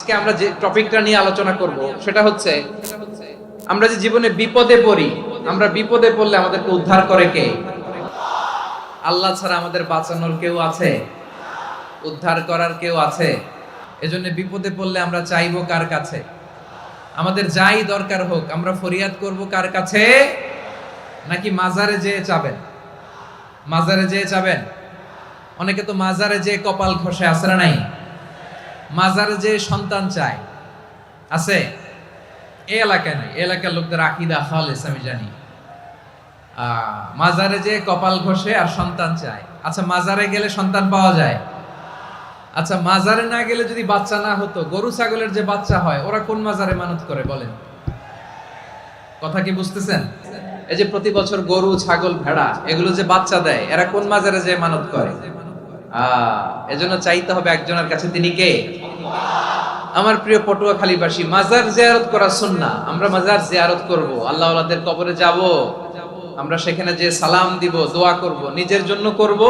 আজকে আমরা যে টপিকটা নিয়ে আলোচনা করব সেটা হচ্ছে আমরা যে জীবনে বিপদে পড়ি, আমরা বিপদে পড়লে আমাদেরকে উদ্ধার করে কে? আল্লাহ ছাড়া আমাদের বাঁচানোর কেউ আছে? উদ্ধার করার কেউ আছে? এজন্য বিপদে পড়লে আমরা চাইবো কার কাছে? আমাদের যাই দরকার হোক আমরা ফরিয়াদ করব কার কাছে? নাকি মাজারে যেয়ে চাবেন? মাজারে যেয়ে চাবেন? অনেকে তো মাজারে যেয়ে কপাল ঘষে, আছে না নাই? মাজারে যেয়ে সন্তান চায়, আছে? এই এলাকায় নাই, এই এলাকার লোকদের আকীদা খালেস আমি জানি। মাজারে যেয়ে কপাল ঘষে আর সন্তান চায়। আচ্ছা, মাজারে গেলে সন্তান পাওয়া যায়? আচ্ছা, মাজারে না গেলে যদি বাচ্চা না হতো, গরু ছাগলের যে বাচ্চা হয় ওরা কোন মাজারে মানত করে বলেন? কথা কি বুঝতেছেন? এই যে প্রতি বছর গরু ছাগল ভেড়া এগুলো যে বাচ্চা দেয়, এরা কোন মাজারে যে মানত করে? এজন্য চাইতে হবে একজনের কাছে, তিনি কে? আমার প্রিয় পটুয়াখালীবাসী, মাজার জিয়ারত করা সুন্নাহ। আমরা মাজার জিয়ারত করব, আল্লাহ ওয়ালাদের কবরে যাব, আমরা সেখানে যে সালাম দিব, দোয়া করব, নিজের জন্য করব,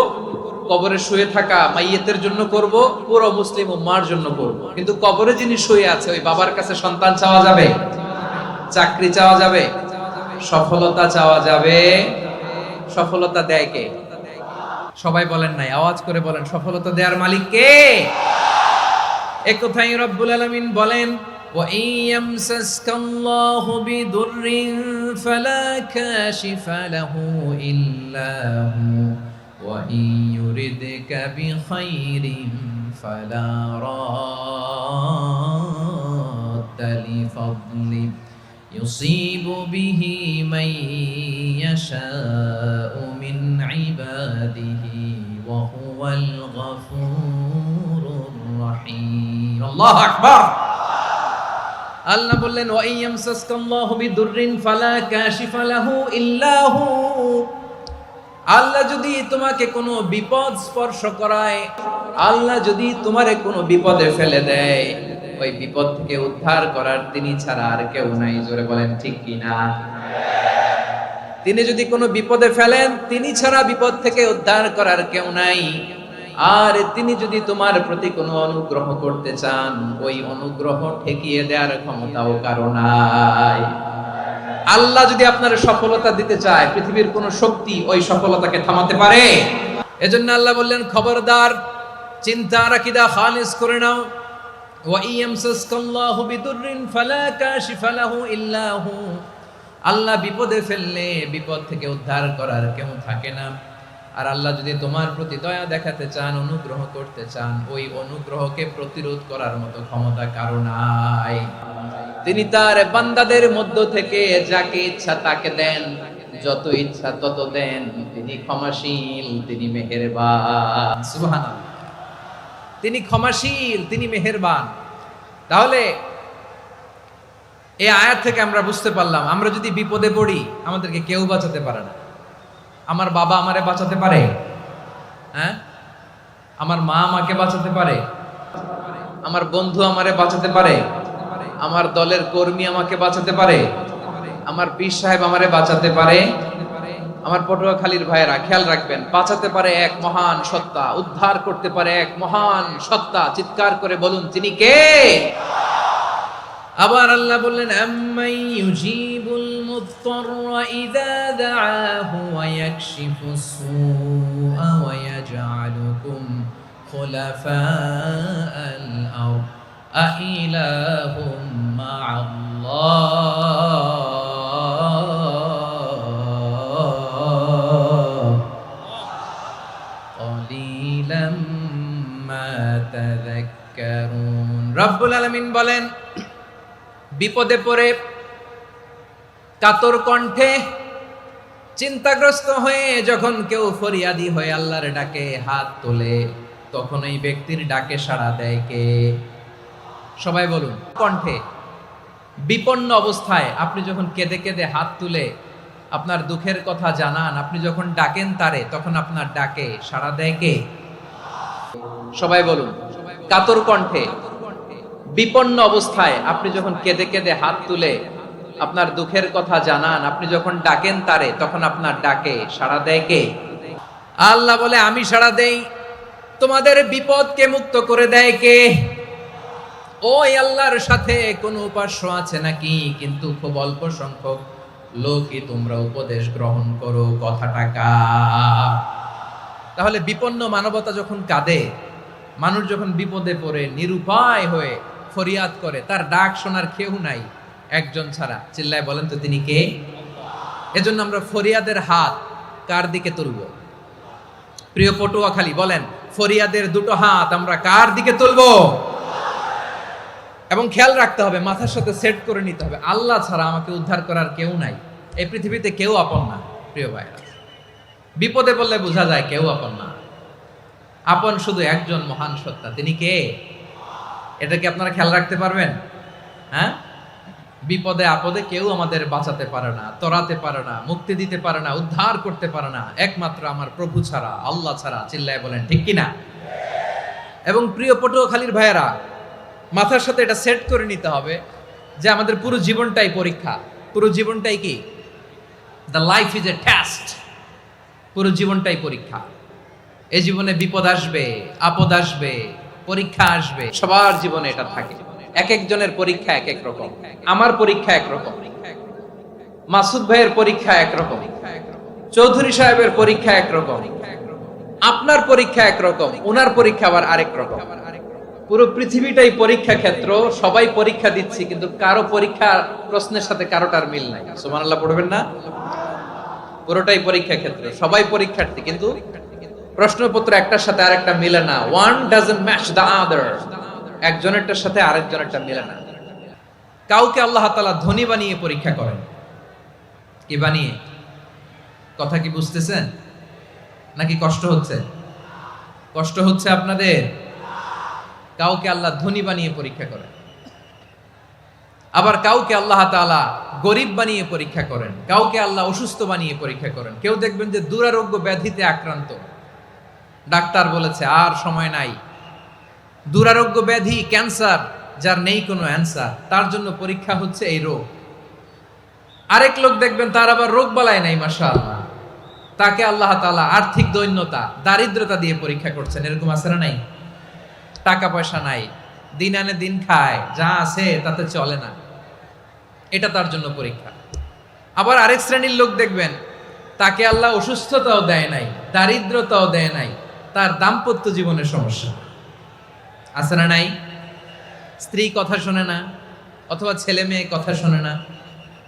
কবরে শুয়ে থাকা মাইয়েতের জন্য করব, পুরো মুসলিম উম্মার জন্য করব। কিন্তু কবরে যিনি শুয়ে আছে ওই বাবার কাছে সন্তান চাওয়া যাবে? চাকরি চাওয়া যাবে? সফলতা চাওয়া যাবে? সফলতা দেয় কে? সবাই বলেন নাই, আওয়াজ করে বলেন, সফলতা দেওয়ার মালিক কে? এক কথাই রব্বুল আলামিন বলেন, ওয়া ইয়ামসাসকাল্লাহু বিদুররিন ফালা কাশিফা লাহু ইল্লা হু ওয়া ইয়ুরিদকা বিখাইরিন ফালা রাদ্দা লিফাদলি ইউসিবু বিহি মান ইয়াশাউ মিন ইবাদিহি ওয়া হুয়াল গফুরুর রহিম। আল্লাহু আকবার। আল্লাহ বললেন, ওয়া ইয়ামসাসকাল্লাহু বিদুররিন ফালা কাশিফা লাহু ইল্লা হু। আল্লাহ যদি তোমাকে কোনো বিপদ স্পর্শ করায়, আল্লাহ যদি তোমারে কোনো বিপদে ফেলে দেয়, ওই বিপদ থেকে উদ্ধার করার তিনি ছাড়া আর কেউ নাই। জোরে বলেন ঠিক কি না? তিনি যদি কোনো বিপদে ফেলেন, তিনি ছাড়া বিপদ থেকে উদ্ধার করার কেউ নাই। আর তিনি যদি তোমার প্রতি কোনো অনুগ্রহ করতে চান, ওই অনুগ্রহ ঠেকিয়ে দেওয়ার ক্ষমতাও কারো নাই। আল্লাহ যদি আপনার সফলতা দিতে চায়, পৃথিবীর কোন শক্তি ওই সফলতাকে থামাতে পারে? এজন্য আল্লাহ বললেন, খবরদার, চিন্তা আর আকীদা খালিস করে নাও। ওয়া ইয়ামসাসকাল্লাহু বিদুররিন ফালা কাশিফা লাহু ইল্লা হু। আল্লাহ বিপদে ফেললে বিপদ থেকে উদ্ধার করার কেউ থাকে না। আর আল্লাহ যদি তোমার প্রতি দয়া দেখাতে চান, অনুগ্রহ করতে চান, ওই অনুগ্রহকে প্রতিরোধ করার মতো ক্ষমতা কারো নাই। তিনি তার বান্দাদের মধ্য থেকে যাকে ইচ্ছা তাকে দেন, যত ইচ্ছা তত দেন। তিনি ক্ষমাশীল, তিনি মেহেরবান। সুবহানাল্লাহ। তিনি ক্ষমাশীল, তিনি মেহেরবান। তাহলে এই আয়াত থেকে আমরা বুঝতে পারলাম, আমরা যদি বিপদে পড়ি আমাদেরকে কেউ বাঁচাতে পারে না। আমার বাবা আমারে বাঁচাতে পারে? হ্যাঁ? আমার মা আমাকে বাঁচাতে পারে? আমার বন্ধু আমারে বাঁচাতে পারে? আমার দলের কর্মী আমাকে বাঁচাতে পারে? আমার পীর সাহেব আমারে বাঁচাতে পারে? আমার পটুয়াখালীর ভাইয়েরা খেয়াল রাখবেন, বাঁচাতে পারে এক মহান সত্তা, উদ্ধার করতে পারে এক মহান সত্তা। চিৎকার করে বলুন, তিনি কে? আবার আল্লাহ বললেন, আম্মাই ইউজিবুল মুত্তাররা ইযা দাআহু ওয়া ইয়াকশিফুস সুআ ওয়া ইয়াজআলুকুম খুলাফাআল আরদ আইলাহুম মা'আল্লাহ ক্বালিলাম মা তাযাক্কারুন। রব্বুল আলামিন বলেন, বিপদে পড়ে কাতর কণ্ঠে চিন্তাগ্রস্ত হয়ে যখন কেউ ফরিয়াদি হয়ে আল্লাহর ডাকে হাত তোলে, তখন এই ব্যক্তির ডাকে সাড়া দেয় কে? সবাই বলুন। কণ্ঠে বিপন্ন অবস্থায় আপনি যখন কেঁদে কেঁদে হাত তুলে আপনার দুঃখের কথা জানান, আপনি যখন ডাকেন তারে, তখন আপনার ডাকে সাড়া দেয় কে? সবাই বলুন। কাতর কণ্ঠে বিপন্ন অবস্থায় আপনি যখন কেঁদে কেঁদে হাত তুলে আপনার দুঃখের কথা জানান, আপনি যখন ডাকেন তারে, তখন আপনার ডাকে সাড়া দেয় কে? আল্লাহ বলে, আমি সাড়া দেই। তোমাদের বিপদকে মুক্ত করে দেয় কে? ওই আল্লাহর সাথে কোন উপাস্য আছে নাকি? কিন্তু খুব অল্প সংখ্যক লোকই তোমরা উপদেশ গ্রহণ করো। কথাটা কার? তাহলে বিপন্ন মানবতা যখন কাঁদে, মানুষ যখন বিপদে পড়ে নিরুপায় হয়ে ফরিয়াদ করে, তার ডাক শোনার কেউ নাই একজন ছাড়া। চিল্লায় বলেন তো তিনি কে? এজন্য আমরা ফরিয়াদের হাত কার দিকে তুলব? প্রিয় পটুয়াখালী বলেন, ফরিয়াদের দুটো হাত আমরা কার দিকে তুলব? এবং খেয়াল রাখতে হবে, মাথার সাথে সেট করে নিতে হবে, আল্লাহ ছাড়া আমাকে উদ্ধার করার কেউ নাই। এই পৃথিবীতে কেউ আপন না। প্রিয় ভাইরা, বিপদে বললে বোঝা যায় কেউ আপন না। আপন শুধু একজন মহান সত্তা, তিনি কে? এটা কি আপনারা খেয়াল রাখতে পারবেন? হ্যাঁ, বিপদে আপদে কেউ আমাদের বাঁচাতে পারে না, তরাতে পারে না, মুক্তি দিতে পারে না, উদ্ধার করতে পারে না, একমাত্র আমার প্রভু ছাড়া, আল্লাহ ছাড়া। চিল্লায় বলেন ঠিক কিনা? এবং প্রিয় পটুয়াখালীর ভাইয়েরা, মাথার সাথে এটা সেট করে নিতে হবে যে আমাদের পুরো জীবনটাই পরীক্ষা। পুরো জীবনটাই কি? The life is a test. পুরো জীবনটাই পরীক্ষা। এই জীবনে বিপদ আসবে, আপদ আসবে, পরীক্ষা আসবে, সবার জীবনে এটা থাকে। এক একজনের পরীক্ষা এক এক রকম। আমার পরীক্ষা একরকম, মাসুদ ভাইয়ের পরীক্ষা একরকম, চৌধুরী সাহেবের পরীক্ষা একরকম, আপনার পরীক্ষা একরকম, ওনার পরীক্ষা আবার আরেক রকম। পুরো পৃথিবীটাই পরীক্ষা ক্ষেত্র, সবাই পরীক্ষা দিচ্ছি, কিন্তু কারো পরীক্ষা প্রশ্নের সাথে কারোটার মিল নাই। সুবহানাল্লাহ পড়বেন না? পুরোটাই পরীক্ষা ক্ষেত্র, সবাই পরীক্ষার্থী, কিন্তু প্রশ্নপত্র একটার সাথে আরেকটা মিলে না। One doesn't match the other. একজনেরটার সাথে আরেকজনেরটা মিলে না। কাউকে আল্লাহ তাআলা ধনী বানিয়ে পরীক্ষা করেন। কি বানিয়ে? কথা কি বুঝতেছেন নাকি কষ্ট হচ্ছে? কষ্ট হচ্ছে আপনাদের? কাউকে আল্লাহ ধনী বানিয়ে পরীক্ষা করেন, আবার কাউকে আল্লাহ তাআলা গরিব বানিয়ে পরীক্ষা করেন, কাউকে আল্লাহ অসুস্থ বানিয়ে পরীক্ষা করেন। কেউ দেখবেন যে দুরারোগ্য ব্যাধিতে আক্রান্ত, ডাক্তার বলেছে আর সময় নাই, দুরারোগ্য ব্যাধি, ক্যান্সার, যার নেই কোনো অ্যান্সার, তার জন্য পরীক্ষা হচ্ছে এই রোগ। আরেক লোক দেখবেন তার আবার রোগ বালাই নাই, মাশাআল্লাহ, তাকে আল্লাহ তাআলা আর্থিক দৈন্যতা, দারিদ্রতা দিয়ে পরীক্ষা করছেন। এরকম আছে না নাই? টাকা পয়সা নাই, দিন আনে দিন খায়, যা আছে তাতে চলে না, এটা তার জন্য পরীক্ষা। আবার আরেক শ্রেণীর লোক দেখবেন তাকে আল্লাহ অসুস্থতাও দেয় নাই, দারিদ্রতাও দেয় নাই, তার দাম্পত্য জীবনের সমস্যা। আছে না নাই? স্ত্রী কথা শোনে না, অথবা ছেলে মেয়ে কথা শোনে না।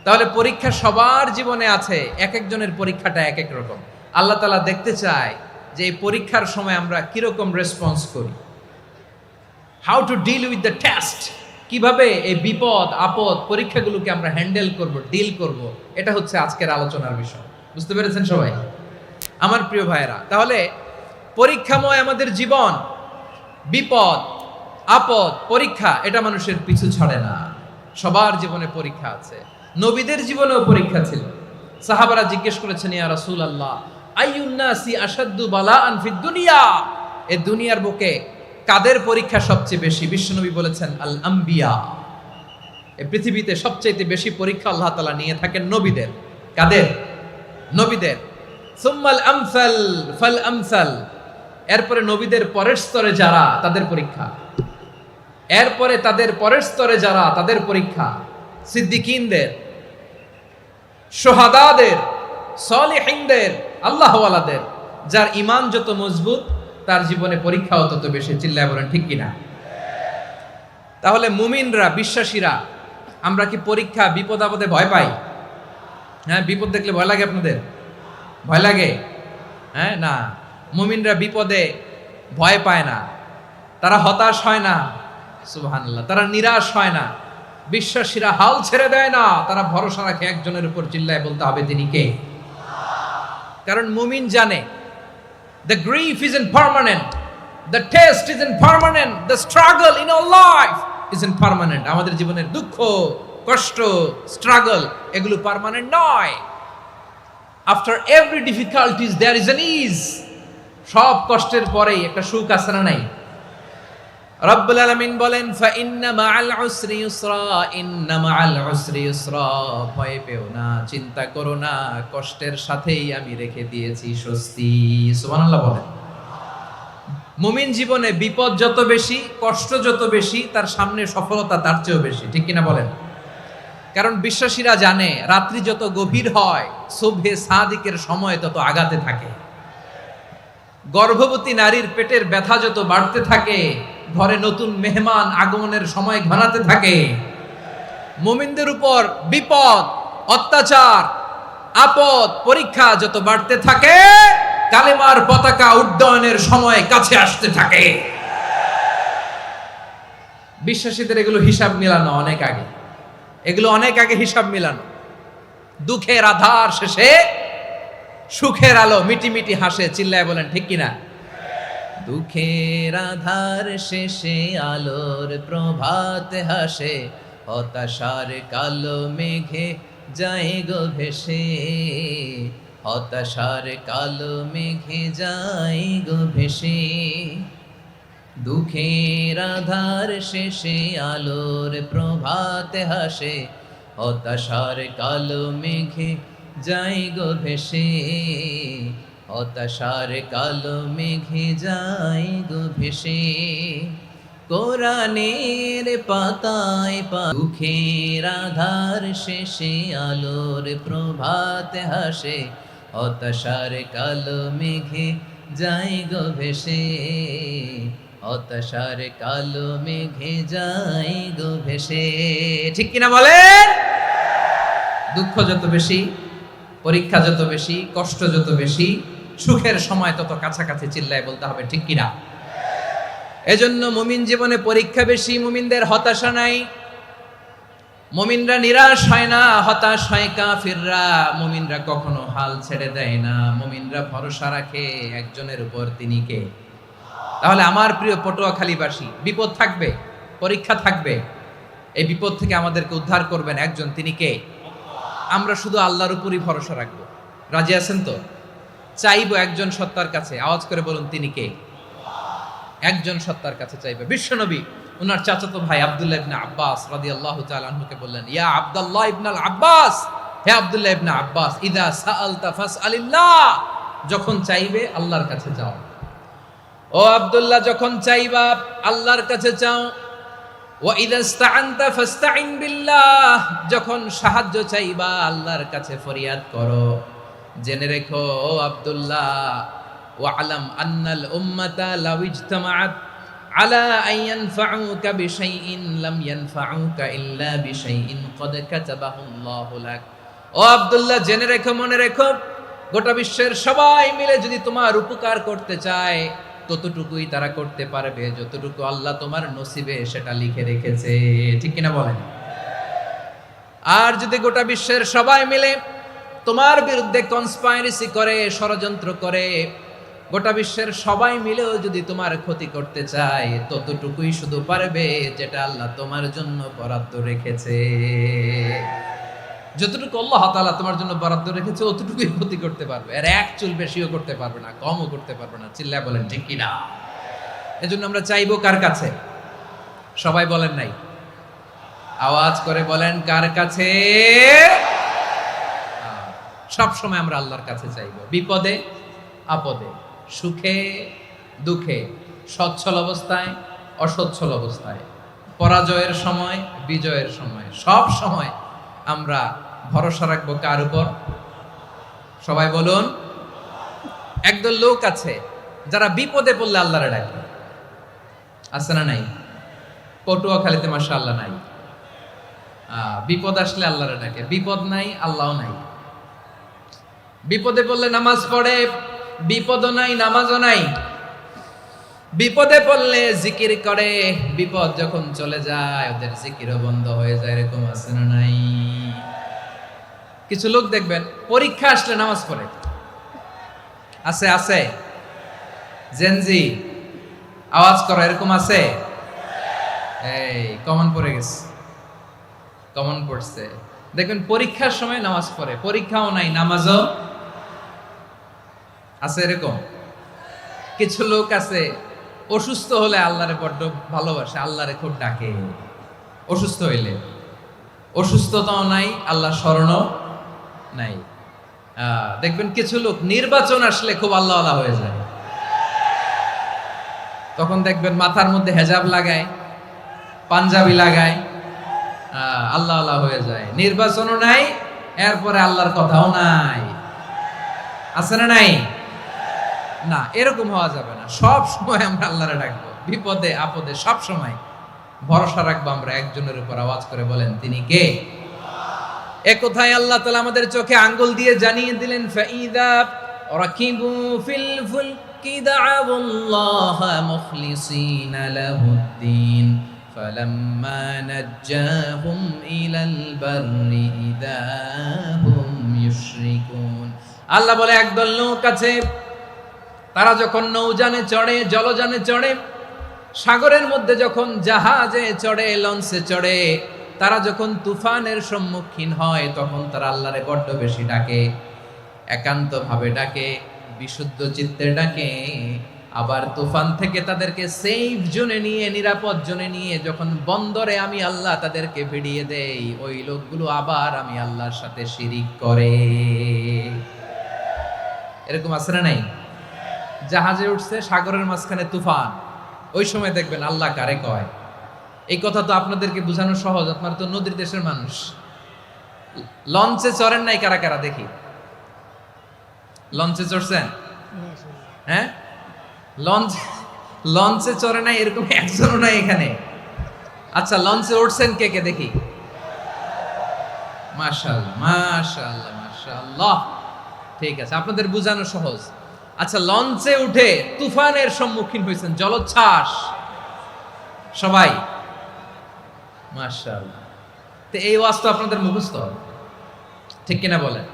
তাহলে পরীক্ষা সবার জীবনে আছে, এক একজনের পরীক্ষাটা এক এক রকম। আল্লাহ তাআলা দেখতে চায় যে এই পরীক্ষার সময় আমরা কিরকম রেসপন্স করি। How to deal with the test, কিভাবে এই বিপদ আপদ পরীক্ষাগুলোকে আমরা হ্যান্ডেল করব, ডিল করব, এটা হচ্ছে আজকের আলোচনার বিষয়। বুঝতে পেরেছেন সবাই? আমার প্রিয় ভাইয়েরা, তাহলে পরীক্ষাময় আমাদের জীবন, বিপদ আপদ পরীক্ষা, এটা মানুষের পিছু ছাড়ে না। সবার জীবনে পরীক্ষা আছে। নবীদের জীবনেও পরীক্ষা ছিল। সাহাবারা জিজ্ঞেস করেছেন, ইয়া রাসূলুল্লাহ, আইয়ুন নাসি আশাদ্দু বালাআন ফিদ দুনিয়া, এই দুনিয়ার বুকে কাদের পরীক্ষা সবচেয়ে বেশি? বিশ্বনবী বলেছেন, আল আম্বিয়া। এই পৃথিবীতে সবচেয়ে বেশি পরীক্ষা আল্লাহ তাআলা নিয়ে থাকেন নবীদের। কাদের? নবীদের। সুম্মাল আমসাল ফাল আমসাল, এরপরে নবীদের পরের স্তরে যারা, তাদের পরীক্ষা। এরপরে তাদের পরের স্তরে যারা, তাদের পরীক্ষা। সিদ্দিকিনদের, শুহাদাদের, সলিহিনদের, আল্লাহওয়ালাদের। যার ঈমান যত মজবুত, তার জীবনে পরীক্ষাও তত বেশি। চিল্লায় বলেন ঠিক কিনা? তাহলে মুমিনরা, বিশ্বাসীরা, আমরা কি পরীক্ষা বিপদ আপদে ভয় পাই? হ্যাঁ, বিপদ দেখলে ভয় লাগে আপনাদের? ভয় লাগে? হ্যাঁ, না, মুমিনরা বিপদে ভয় পায় না, তারা হতাশ হয় না। সুবহানাল্লাহ, তারা নিরাশ হয় না। বিশ্বাসীরা হাল ছেড়ে দেয় না, তারা ভরসা রাখে একজনের উপর। চিল্লায় বলতে হবে তিনি কে? কারণ মুমিন জানে the grief isn't permanent, the test isn't permanent, the struggle in our life isn't permanent. আমাদের জীবনের দুঃখ, কষ্ট, স্ট্রাগল, এগুলো পার্মানেন্ট নয়। after every difficulties there is an ease. সব কষ্টের পরেই একটা সুখ আছে না নাই? রব্বুল আলামিন বলেন, ফা ইন্না মাআল উসরি ইউসরা, ইন্না মাআল উসরি ইউসরা, ভয় পেও না, চিন্তা করো না, কষ্টের সাথেই আমি রেখে দিয়েছি স্বস্তি। সুবহানাল্লাহ বলেন। মুমিন জীবনে বিপদ যত বেশি, কষ্ট যত বেশি, তার সামনে সফলতা তার চেয়েও বেশি, ঠিক কিনা বলেন? কারণ বিশ্বাসীরা জানে রাত্রি যত গভীর হয় সুবহে সাদিকের সময় তত আগাতে থাকে। গর্ভবতী নারীর পেটের ব্যথা যত বাড়তে থাকে, ঘরে নতুন মেহমান আগমনের সময় ঘনাতে থাকে। মুমিনদের উপর বিপদ, অত্যাচার, আপদ, পরীক্ষা যত বাড়তে থাকে, কালেমার পতাকা উড্ডয়নের সময় কাছে আসতে থাকে। বিশ্বাসীদের এগুলো হিসাব মিলানো অনেক আগে, এগুলো অনেক আগে হিসাব মিলানো। দুঃখের আধার শেষে সুখের আলো মিটি হাসে, চিল্লায় বলেন ঠিক কিনা? দুঃখের আধার শেষে আলোর প্রভাত হাসে, হতাশার কালো মেঘে যায় গো ভেসে, হতাশার কালো মেঘে যায় গো ভেসে। দুঃখের আধার শেষে আলোর প্রভাত হাসে, হতাশার কালো মেঘে যায় গো ভেসে, হতাশার কালো মেঘে যায় গো ভেসে। কোরআনের পাতায় দুঃখের আধার শেষে আলোর প্রভাত হাসে, হতাশার কালো মেঘে যায় গো ভেসে, হতাশার কালো মেঘে যায় গো ভেসে। ঠিক কিনা বলেন? দুঃখ যত বেশি, পরীক্ষা যত বেশি, কষ্ট যত বেশি, সুখের সময় তত কাছাকাছি, চিল্লায় বলতে হবে ঠিক কিনা? এজন্য মুমিন জীবনে পরীক্ষা বেশি, মুমিনদের হতাশা নাই। মুমিনরা নিরাশ হয় না, হতাশ হয় কাফিররা। মুমিনরা কখনো হাল ছেড়ে দেয় না, মুমিনরা ভরসা রাখে একজনের উপর, তিনি কে? তাহলে আমার প্রিয় পটুয়াখালীবাসী, বিপদ থাকবে, পরীক্ষা থাকবে, এই বিপদ থেকে আমাদেরকে উদ্ধার করবেন একজন, তিনি কে? আমরা শুধু আল্লাহর উপরই ভরসা রাখবো। রাজি আছেন তো? চাইবো একজন সত্তার কাছে, আওয়াজ করে বলুন তিনি কে? একজন সত্তার কাছে চাইবে। বিশ্বনবী ওনার চাচাতো ভাই আব্দুল্লাহ ইবনে আব্বাস রাদিয়াল্লাহু তাআলা আনহুকে বললেন, ইয়া আব্দুল্লাহ ইবনুল আব্বাস, হে আব্দুল্লাহ ইবনে আব্বাস, ইদা সাআলতা ফাসআলিল্লাহ, যখন চাইবে আল্লাহর কাছে যাও। ও আব্দুল্লাহ, যখন চাইবা আল্লাহর কাছে চাও। ওয়া ইদা ইসতাআনতা ফাসতাইন বিল্লাহ, যখন সাহায্য চাইবা আল্লাহর কাছে ফরিয়াদ করো। জেনে রেখো ও আব্দুল্লাহ, ওয়া'লাম আন্নাল উম্মাতা লাউ ইজতামাআত আলা আন ইয়ানফাউকা বিশাইইন লাম ইয়ানফাউকা ইল্লা বিশাইইন ক্বাদ কাতাবাহু আল্লাহু লাক। ও আব্দুল্লাহ, জেনে রেখো, মনে রেখো, গোটা বিশ্বের সবাই মিলে যদি তোমার উপকার করতে চায় ততটুকুই তারা করতে পারবে যতটুকু আল্লাহ তোমার নসিবে সেটা লিখে রেখেছে। ঠিক কিনা বলেন? আর যদি গোটা বিশ্বের সবাই মিলে তোমার বিরুদ্ধে কনস্পাইরেসি করে, ষড়যন্ত্র করে, গোটা বিশ্বের সবাই মিলেও যদি তোমার ক্ষতি করতে চায় ততটুকুই শুধু পারবে যেটা আল্লাহ তোমার জন্য বরাদ্দ রেখেছে। যতটুকু আল্লাহ তাআলা তোমার জন্য বরাদ্দ রেখেছে অতটুকুই ক্ষতি করতে পারবে, আর এক চুল বেশিও করতে পারবে না, কমও করতে পারবে না। চিল্লায় বলেন ঠিক কিনা? এজন্য আমরা চাইবো কার কাছে? সবাই বলেন নাই, আওয়াজ করে বলেন কার কাছে? সব সময় আমরা আল্লাহর কাছে চাইবো, বিপদে আপদে, সুখে দুঃখে, সচ্ছল অবস্থায় অসচ্ছল অবস্থায়, পরাজয়ের সময় বিজয়ের সময়, সব সময় আমরা ভরসা রাখবো কার উপর? সবাই বলুন। একদল লোক আছে যারা বিপদে পড়লে আল্লাহরে ডাকে, আছে না নাই? পটুয়াখালীতে মাশাআল্লাহ নাই। বিপদ আসলে আল্লাহরে ডাকে, বিপদ নাই আল্লাহও নাই। বিপদে পড়লে নামাজ পড়ে, বিপদও নাই নামাজও নাই। বিপদে পড়লে জিকির করে, বিপদ যখন চলে যায় ওদের জিকিরও বন্ধ হয়ে যায়। এরকম আছে না নাই? কিছু লোক দেখবেন পরীক্ষা আসলে নামাজ পড়ে, আছে আছে? জেনজি আওয়াজ করো, এরকম আছে? এই কমন পড়ে গেছে, কমন পড়ছে। দেখবেন পরীক্ষার সময় নামাজ পড়ে, পরীক্ষাও নাই নামাজও আছে। এরকম কিছু লোক আছে অসুস্থ হলে আল্লাহরে বড্ড ভালোবাসে, আল্লাহরে খুব ডাকে। অসুস্থ হইলে অসুস্থতাও নাই, আল্লাহ স্মরণও নাই। দেখবেন কিছু লোক নির্বাচন আসলে খুব আল্লাহওয়ালা হয়ে যায়। তখন দেখবেন মাথার মধ্যে হেজাব লাগায়, পাঞ্জাবি লাগায়, আল্লাহ আল্লাহ হয়ে যায়। নির্বাচনও নাই, এরপরে আল্লাহর কথাও নাই। আছে না নাই? না, এরকম হওয়া যাবে না। সব সময় আমরা আল্লাহরে ডাকবো, বিপদে আপদে সব সময় ভরসা রাখবো আমরা একজনের উপর। আওয়াজ করে বলেন, তিনি কে? এ কথায় আল্লাহ তাআলা আমাদের চোখে আঙ্গুল দিয়ে জানিয়ে দিলেন, ফাইদা রাকিবু ফিল ফুলকি দা'আউল্লাহা মুখলিসিনা লাহুদ্দিন ফালাম্মা নাজ্জাহুম ইলাল বাররি ইযা হুম ইউশরিকুন। আল্লাহ বলে, একদল লোক আছে, তারা যখন নৌযানে চড়ে, জলযানে চড়ে, সাগরের মধ্যে যখন জাহাজে চড়ে, লঞ্চে চড়ে, তারা যখন তুফানের সম্মুখীন হয়, তখন তারা আল্লাহরে বড্ড বেশি ডাকে, একান্ত ভাবে ডাকে, বিশুদ্ধ চিত্তে ডাকে। আবার তুফান থেকে তাদেরকে সেফ জোনে নিয়ে, নিরাপদ জোনে নিয়ে যখন বন্দরে আমি আল্লাহ তাদেরকে ভিড়িয়ে দেই, ওই লোকগুলো আবার আমি আল্লাহর সাথে শিরিক করে। এরকম আছে না নাই? জাহাজে উঠছে, সাগরের মাঝখানে তুফান, ওই সময় দেখবেন আল্লাহ কারে কয়। এই কথা তো আপনাদেরকে বোঝানো সহজ, আপনারা তো নদীর দেশের মানুষ। লঞ্চে চড়েন নাই কারা কারা দেখি? লঞ্চে চড়ছেন? হ্যাঁ, লঞ্চে চড়ে নাই এরকম একজনও নাই এখানে। আচ্ছা, লঞ্চে উঠছেন কে কে দেখি? মাশাআল্লাহ, মাশাআল্লাহ, মাশাআল্লাহ। ঠিক আছে, আপনাদের বোঝানো সহজ। আচ্ছা, লঞ্চে উঠে তুফানের সম্মুখীন হয়েছেন, জলোচ্ছ্বাস সবাই? মাশাআল্লাহ। তো এই ওয়াজ তো আপনাদের মুখস্থ, ঠিক কিনা বলেন?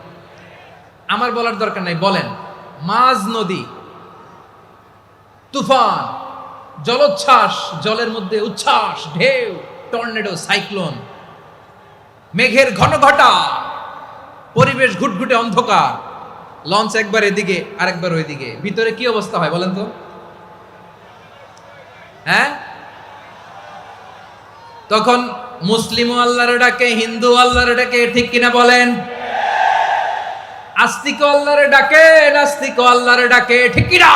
আমার বলার দরকার নাই, বলেন। মাঝ নদী, তুফান, জলোচ্ছ্বাস, জলের মধ্যে উচ্ছ্বাস, ঢেউ, টর্নেডো, সাইক্লোন, মেঘের ঘনঘটা, পরিবেশ ঘুটঘুটে অন্ধকার, লঞ্চ একবার এদিকে আরেকবার ওইদিকে, ভিতরে কি অবস্থা হয় বলেন তো? হ্যাঁ, তখন মুসলিম আল্লাহর ডাকে, হিন্দু আল্লাহর ডাকে, ঠিক কিনা বলেন? আস্তিক আল্লাহর ডাকে, নাস্তিক আল্লাহর ডাকে, ঠিক কিনা?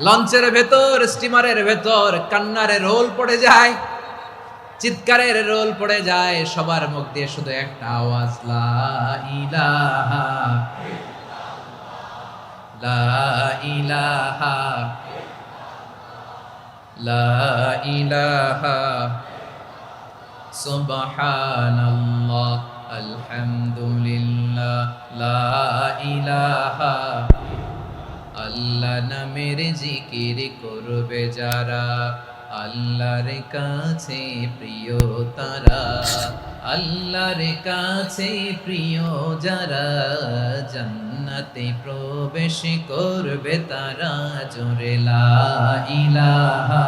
লঞ্চের ভেতর, স্টিমারের ভেতর কান্নারে রোল পড়ে যায়, চিৎকারের রোল পড়ে যায়, সবার মুখ দিয়ে শুধু একটা আওয়াজ, লা ইলাহা লা ইলাহা লা ইলাহা সুবহানাল্লাহ আলহামদুলিল্লাহ লা ইলাহা। আল্লাহ নামের জিকির করবে যারা, আল্লাহর কাছে প্রিয় তারা, আল্লাহর কাছে প্রিয় যারা, জান্নাতে প্রবেশ করবে তারা, জোরে লা ইলাহা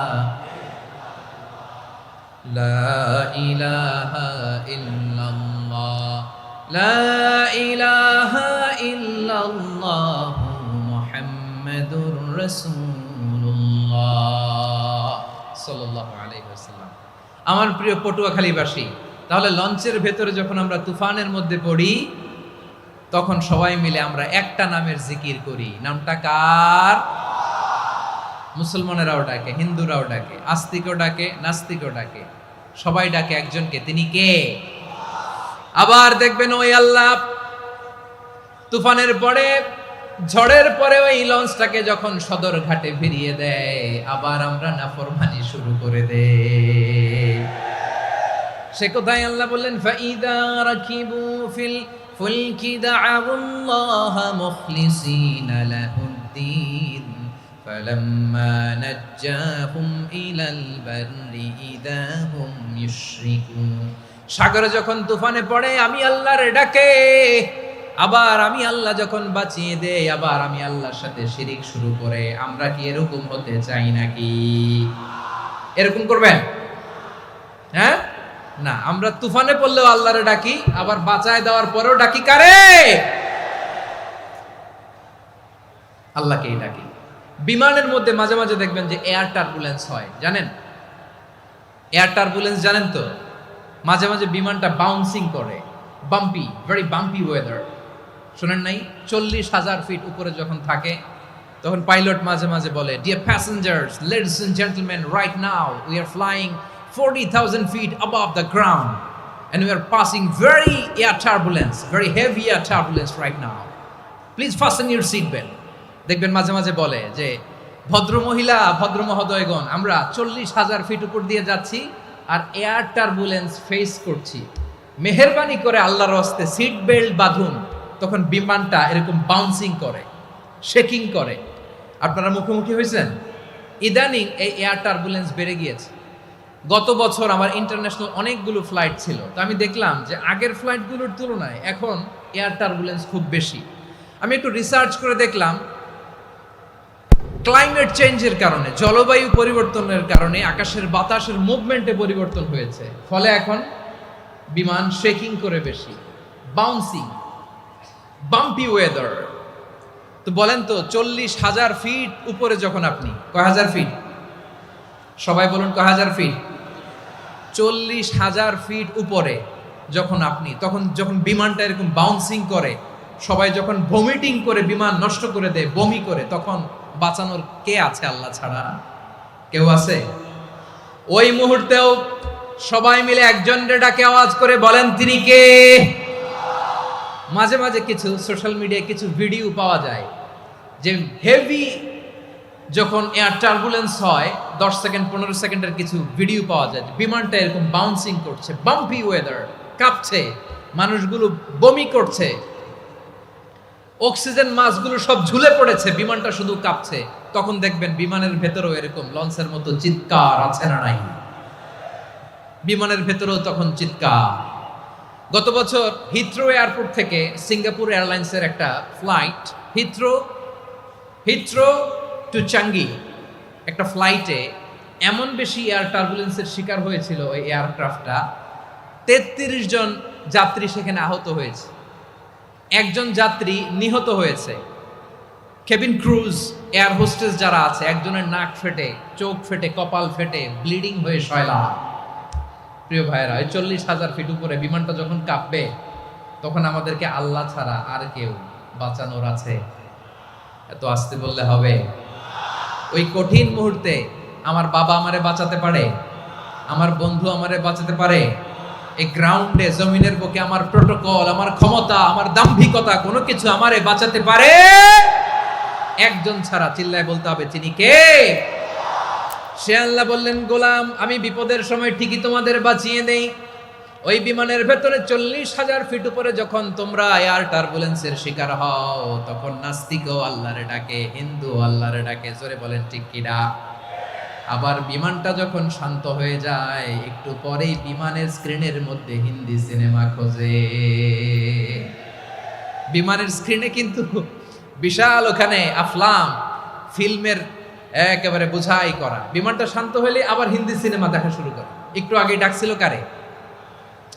লা ইলাহা ইল্লাল্লাহ লা ইলাহা ইল্লাল্লাহ মুহাম্মাদুর রাসূলুল্লাহ সাল্লাল্লাহু আলাইহি ওয়াসাল্লাম। আমার প্রিয় পটুয়াখালীবাসী, তাহলে লঞ্চের ভেতরে যখন আমরা তুফানের মধ্যে পড়ি, তখন সবাই মিলে আমরা একটা নামের জিকির করি। নামটা কার? মুসলমানেরাও ডাকে, হিন্দুরাও ডাকে, আস্তিকও ডাকে, নাস্তিকও ডাকে, সবাই ডাকে একজনকে, তিনি কে? আবার দেখবেন ওই আল্লাহ তুফানের পরে, ঝড়ের পরে ওই লঞ্চটাকে যখন সদর ঘাটে ফিরিয়ে দেয়, আবার আমরা নাফরমানি শুরু করে দেই। সে কোথায় আল্লাহ বললেন, ফাইদা রাকিবু ফিল ফুলকি দা'আউল্লাহা মুখলিসিনা লাহুদ্দিন ফালাম্মা নাজ্জাহুম ইলাল বাররি ইযা হুম ইউশরিকুন। সাগরে যখন তুফানে পড়ে আমি আল্লাহর ডাকে, আবার আমি আল্লাহ যখন বাঁচিয়ে দেই, আবার আমি আল্লাহর সাথে শিরিক শুরু করে, আমরা কি এরকম হতে চাই নাকি? এরকম করবেন? হ্যাঁ না, আমরা তুফানে পড়লেও আল্লাহরে ডাকি, আবার বাঁচায় দেওয়ার পরেও ডাকি কারে? আল্লাহকেই ডাকি। বিমানের মধ্যে মাঝে মাঝে দেখবেন যে এয়ার টার্বুলেন্স হয়, জানেন? এয়ার টার্বুলেন্স জানেন তো? মাঝে মাঝে বিমানটা বাউন্সিং করে, বাম্পি, ভেরি বাম্পি ওয়েদার। শোনেন নাই? 40,000 ফিট উপরে যখন থাকে, তখন পাইলট মাঝে মাঝে বলে, dear passengers, ladies and gentleman, right now we are flying 40,000 feet above the ground and we are passing very heavy air turbulence right now. Please fasten your seat belt. দেখবেন মাঝে মাঝে বলে যে, ভদ্র মহিলা, ভদ্র মহোদয়গণ, আমরা 40,000 ফিট উপর দিয়ে যাচ্ছি আর এয়ার টার্বুলেন্স ফেস করছি, মেহেরবানি করে আল্লাহর হস্তে সিট বেল্ট বাঁধুন। তখন বিমানটা এরকম বাউন্সিং করে, শেকিং করে। আপনারা মুখোমুখি হয়েছেন? ইদানিং এই এয়ার টার্বুলেন্স বেড়ে গিয়েছে। গত বছর আমার ইন্টারন্যাশনাল অনেকগুলো ফ্লাইট ছিল, তো আমি দেখলাম যে আগের ফ্লাইটগুলোর তুলনায় এখন এয়ার টার্বুলেন্স খুব বেশি। আমি একটু রিসার্চ করে দেখলাম, ক্লাইমেট চেঞ্জের কারণে, জলবায়ু পরিবর্তনের কারণে আকাশের বাতাসের মুভমেন্টে পরিবর্তন হয়েছে, ফলে এখন বিমান শেকিং করে বেশি, বাউন্সিং, বাম্পি ওয়েদার। তো বলেন তো, 40,000 ফিট উপরে যখন আপনি, কয় হাজার ফিট, সবাই বলুন কয় হাজার ফিট, 40,000 ফিট উপরে যখন আপনি, তখন যখন বিমানটা এরকম বাউন্সিং করে, সবাই যখন ভমিটিং করে বিমান নষ্ট করে দেয়, বমি করে, তখন বাঁচানোর কে আছে আল্লাহ ছাড়া? কেউ আছে? ওই মুহূর্তেও সবাই মিলে একজনের ডাকে আওয়াজ করে বলেন, তিনি কে? মাঝে মাঝে কিছু সোশ্যাল মিডিয়ায় কিছু ভিডিও পাওয়া যায় যে হেভি যখন এয়ার টার্বুলেন্স হয়, 10 সেকেন্ড 15 সেকেন্ডের কিছু ভিডিও পাওয়া যায়, বিমানটা এরকম বাউন্সিং করছে, বাম্পি ওয়েদার, কাঁপছে, মানুষগুলো বমি করছে, অক্সিজেন মাসগুলো সব ঝুলে পড়েছে, বিমানটা শুধু কাঁপছে। তখন দেখবেন বিমানের ভেতরেও এরকম লঞ্চের মতো চিৎকার আছে না নাই? বিমানের ভেতরেও তখন চিৎকার। গত বছর হিথ্রো এয়ারপোর্ট থেকে সিঙ্গাপুর এয়ারলাইন্সের একটা ফ্লাইট, হিথ্রো টু চাঙ্গি, একটা ফ্লাইটে এমন বেশি এয়ার টার্বুলেন্সের শিকার হয়েছিল ওই এয়ারক্রাফটটা, 33 জন যাত্রী সেখানে আহত হয়েছে, একজন যাত্রী নিহত হয়েছে। কেবিন ক্রুজ, এয়ার হোস্টেস যারা আছে, একজনের নাক ফেটে, চোখ ফেটে, কপাল ফেটে, ব্লিডিং হয়ে শয়লা। প্রিয় ভাইরা, 40,000 ফিট উপরে বিমানটা যখন কাঁপবে, তখন আমাদেরকে আল্লাহ ছাড়া আর কেউ বাঁচানোর আছে? এত আসতে বললে হবে? ওই কঠিন মুহূর্তে আমার বাবা আমারে বাঁচাতে পারে, আমার বন্ধু আমারে বাঁচাতে পারে। এই গ্রাউন্ডে, জমিনের বুকে আমার প্রোটোকল, আমার ক্ষমতা, আমার দাম্ভিকতা, কোনো কিছু আমারে বাঁচাতে পারে একজন ছাড়া। চিল্লায় বলতে হবে, তিনি কে? সে আল্লাহ বললেন, গোলাম, আমি বিপদের সময় ঠিকই তোমাদের বাঁচিয়ে দেই। ওই বিমানের ভেতরে 40,000 ফিট উপরে যখন তোমরা এয়ার টার্বুলেন্সের শিকার হও, তখন নাস্তিকও আল্লাহরে ডাকে, হিন্দু আল্লাহরে ডাকে। জোরে বলেন ঠিক কিনা? আবার বিমানটা যখন শান্ত হয়ে যায়, একটু পরেই বিমানের স্ক্রিনের মধ্যে হিন্দি সিনেমা খোঁজে। বিমানের স্ক্রিনে কিন্তু বিশাল ওখানে আফলাম ফিল্মের একেবারে বোঝাই করা। বিমানটা শান্ত হলে আবার হিন্দি সিনেমা দেখা শুরু করে। একটু আগে ডাকছিল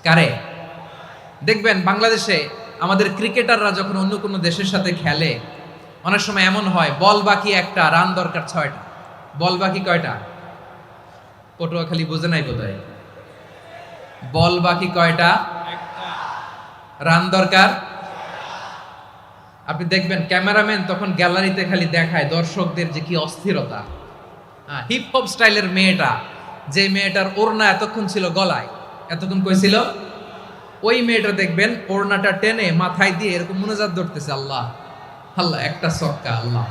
কারে? দেখবেন বাংলাদেশে আমাদের ক্রিকেটাররা যখন অন্য কোনো দেশের সাথে খেলে, অনেক সময় এমন হয়, বল বাকি একটা, রান দরকার 6টা। বল বাকি কয়টা? পটুয়াখালী বুঝে নাই বোধহয়। বল বাকি কয়টা? রান দরকার। আপনি দেখবেন ক্যামেরাম্যান তখন গ্যালারিতে খালি দেখায় দর্শকদের যে কি অস্থিরতা। হিপ হপ স্টাইলের মেয়েটা, যে মেয়েটার ওড়না এতক্ষণ ছিল গলায়, এতক্ষণ কই ছিল, ওই মেয়েটা দেখবেন ওড়নাটা টেনে মাথায় দিয়ে এরকম মুনাজাত ধরতেছে, আল্লাহ আল্লাহ, একটা ছক্কা, আল্লাহ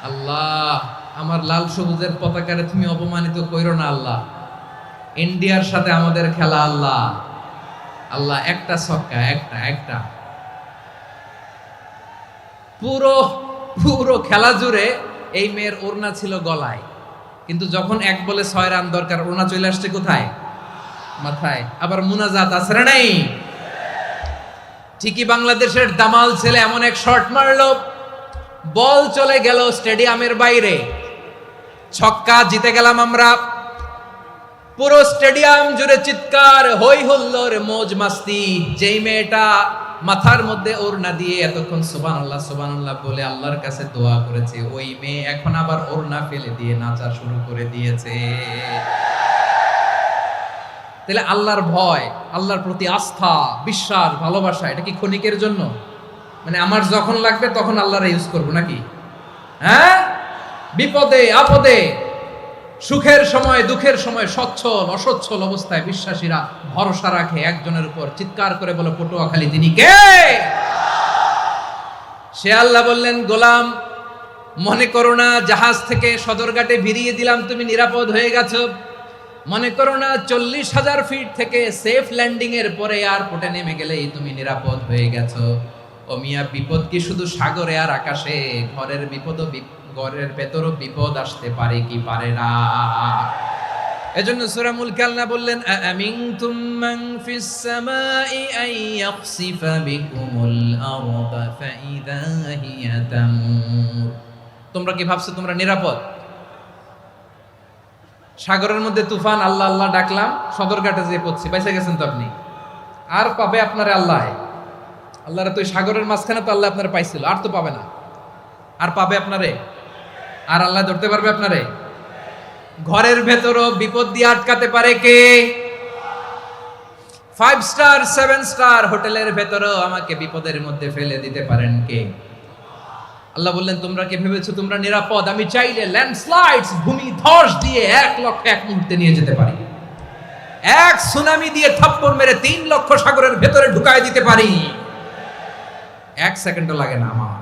আল্লাহ, আমার লাল সবুজের পতাকারে তুমি অপমানিত কইরো না আল্লাহ, ইন্ডিয়ার সাথে আমাদের খেলা, আল্লাহ আল্লাহ, একটা ছক্কা, একটা। পুরো খেলা জুড়ে এই মেয়ের ওড়না ছিল গলায়, কিন্তু যখন 1 বলে 6 রান দরকার, ওড়না চলে আসছে কোথায়? মাথায়। আবার মুনাজাত আছে না নাই? ঠিকই বাংলাদেশের দামাল ছেলে এমন এক শট মারলো, বল চলে গেল স্টেডিয়ামের বাইরে, ছক্কা, জিতে গেলাম আমরা। পুরো স্টেডিয়াম জুড়ে চিৎকার, হই হুল্লোড়, মৌজ মাস্তি। যেই মেয়েটা মাথার মধ্যে ওড়না দিয়ে এতক্ষণ সুবহানাল্লাহ সুবহানাল্লাহ বলে আল্লাহর কাছে দোয়া করেছে, ওই মেয়ে এখন আবার ওড়না ফেলে দিয়ে নাচা শুরু করে দিয়েছে। তাহলে আল্লাহর ভয়, আল্লাহর প্রতি আস্থা, বিশ্বাস, ভালোবাসা, এটা কি ক্ষণিকের জন্য? মানে আমার যখন লাগবে তখন আল্লাহর ইউজ করব নাকি? হ্যাঁ, বিপদে আপদে, সুখের সময় দুঃখের সময়, সচ্ছল অসচ্ছল অবস্থায় বিশ্বাসীরা ভরসা রাখে একজনের উপর। চিৎকার করে বলো পটুয়াখালী তিনি কে? সে আল্লাহ বললেন, গোলাম মনে করো না জাহাজ থেকে সদরঘাটে ভিড়িয়ে দিলাম তুমি নিরাপদ হয়ে গেছো। মনে করো না 40,000 ফিট থেকে সেফ ল্যান্ডিং এর পরে এয়ারপোর্টে নেমে গেলেই তুমি নিরাপদ হয়ে গেছো। ও মিয়া, বিপদ কি শুধু সাগরে আর আকাশে? ঘরের বিপদও ঘরের ভেতরও বিপদ আসতে পারে কি পারে না? এজন্য সূরা মুলক আল্লাহ বললেন, আমিনতুম মান ফিস সামাই আন ইয়াখসিফা বিকুমুল আরদা ফাইদা হিয়া তামুর। তোমরা কি ভাবছো তোমরা নিরাপদ? সাগরের মধ্যে তুফান, আল্লাহ আল্লাহ ডাকলাম, সদরঘাটে যেয়ে পড়ছি, বাইসে গেছেন তো আপনি। আর পাবে আপনারে আল্লাহ? আল্লাহরে তো সাগরের মাঝখানে তো আল্লাহ আপনারে পাইছিল, আর তো পাবে না। আর পাবে আপনারে? আর আল্লাহ ধরতে পারবে আপনারে? ঘরের ভেতরও বিপদ দিয়ে আটকাতে পারে কে? 5 স্টার 7 স্টার হোটেলের ভেতরও আমাকে বিপদের মধ্যে ফেলে দিতে পারেন কে? আল্লাহ বললেন, তোমরা কি ভেবেছো তোমরা নিরাপদ? আমি চাইলে ল্যান্ডস্লাইডস, ভূমি ধস দিয়ে 1 লক্ষ এক মুহূর্তে নিয়ে যেতে পারি। এক সুনামি দিয়ে থাপ্পড় মেরে 3 লক্ষ সাগরের ভেতরে ঢুকায় দিতে পারি। 1 সেকেন্ডও লাগে না আমার।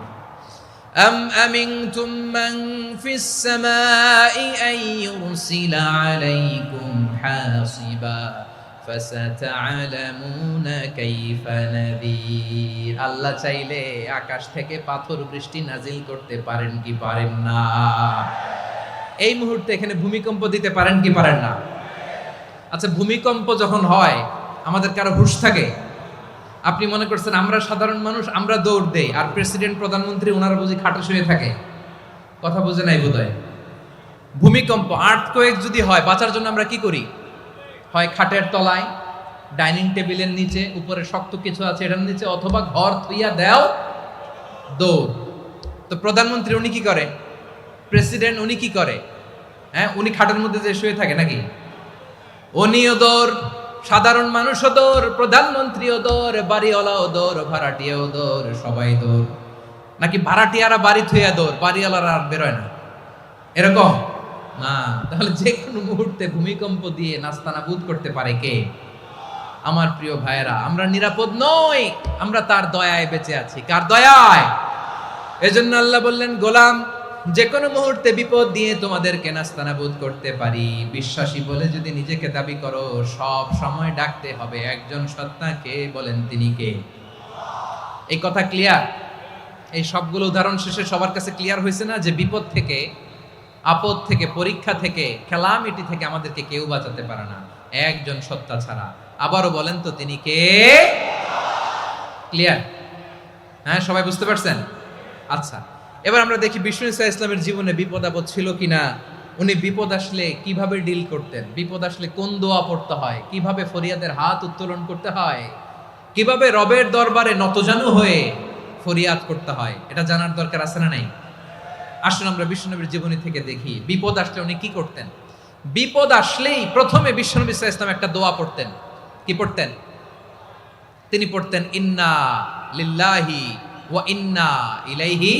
أم أمنتم من في السماء أن يرسل عليكم حاصبا فستعلمون كيف نذير। আল্লাহ চাইলে আকাশ থেকে পাথর বৃষ্টি নাজিল করতে পারেন কি পারেন না? এই মুহূর্তে এখানে ভূমিকম্প দিতে পারেন কি পারেন না? আচ্ছা, ভূমিকম্প যখন হয় আমাদের কারো হুঁশ থাকে? আপনি মনে করছেন আমরা সাধারণ মানুষ, আমরা দৌড় দেই, আর প্রেসিডেন্ট প্রধানমন্ত্রী ওনারা বুঝি খাটে শুয়ে থাকে? কথা বুঝে নাই বোধহয়। ভূমিকম্প, আর্থকোয়েক যদি হয়, বাঁচার জন্য আমরা কি করি? হয় খাটের তলায়, ডাইনিং টেবিলের নিচে, উপরে শক্ত কিছু আছে এটার নিচে, অথবা ঘর থুইয়া দেও দৌড়। তো প্রধানমন্ত্রী উনি কি করে? প্রেসিডেন্ট উনি কি করে? হ্যাঁ, উনি খাটের মধ্যে যে শুয়ে থাকে নাকি? উনিও দৌড়, সাধারণ মানুষও দৌড়, প্রধানমন্ত্রীও দৌড়, বাড়িওয়ালাও দৌড়, ভাড়াটিয়াও দৌড়, সবাই দৌড়। নাকি ভাড়াটিয়ারা বাড়ি থুইয়া দৌড়, বাড়িওয়ালারা আর বেরোয় না? এরকম না। তাহলে যে কোনো মুহূর্তে ভূমিকম্প দিয়ে নাস্তানাবুদ করতে পারে কে? আমার প্রিয় ভাইয়েরা, আমরা নিরাপদ নই, আমরা তার দয়ায় বেঁচে আছি। কার দয়ায়? এজন্য আল্লাহ বললেন, গোলাম যে কোনো মুহূর্তে বিপদ দিয়ে তোমাদেরকে নাস্তানাবুদ করতে পারি। বিশ্বাসী বলে যদি নিজেকে দাবি করো, সব সময় ডাকতে হবে একজন সত্তাকে। বলেন তিনি কে? এই কথা ক্লিয়ার? এই সবগুলো উদাহরণ শেষে সবার কাছে ক্লিয়ার হয়েছে না যে বিপদ থেকে, আপদ থেকে, পরীক্ষা থেকে, ক্যালামিটি থেকে আমাদেরকে কেউ বাঁচাতে পারে না একজন সত্তা ছাড়া। আবারও বলেন তো তিনি কে? ক্লিয়ার? হ্যাঁ, সবাই বুঝতে পারছেন? আচ্ছা, এবার আমরা দেখি বিষ্ণু ইসা ইসলামের জীবনে বিপদ আপদ ছিল কিনা। উনি বিপদ আসলে কিভাবে ডিল করতেন, বিপদ আসলে কোন দোয়া পড়তে হয়, কিভাবে ফরিয়াদের হাত উত্তোলন করতে হয়, কিভাবে রবের দরবারে নতজানু হয়ে ফরিয়াদ করতে হয়, এটা জানার দরকার আছে না নাই? আসুন আমরা বিশ্বনবীর জীবনী থেকে দেখি বিপদ আসলে উনি কি করতেন। বিপদ আসলেই প্রথমে বিশ্বনবী সাল্লাল্লাহু আলাইহি ওয়াসাল্লাম একটা দোয়া পড়তেন। কি পড়তেন? তিনি পড়তেন, ইন্না লিল্লাহি ওয়া ইন্না ইলাইহি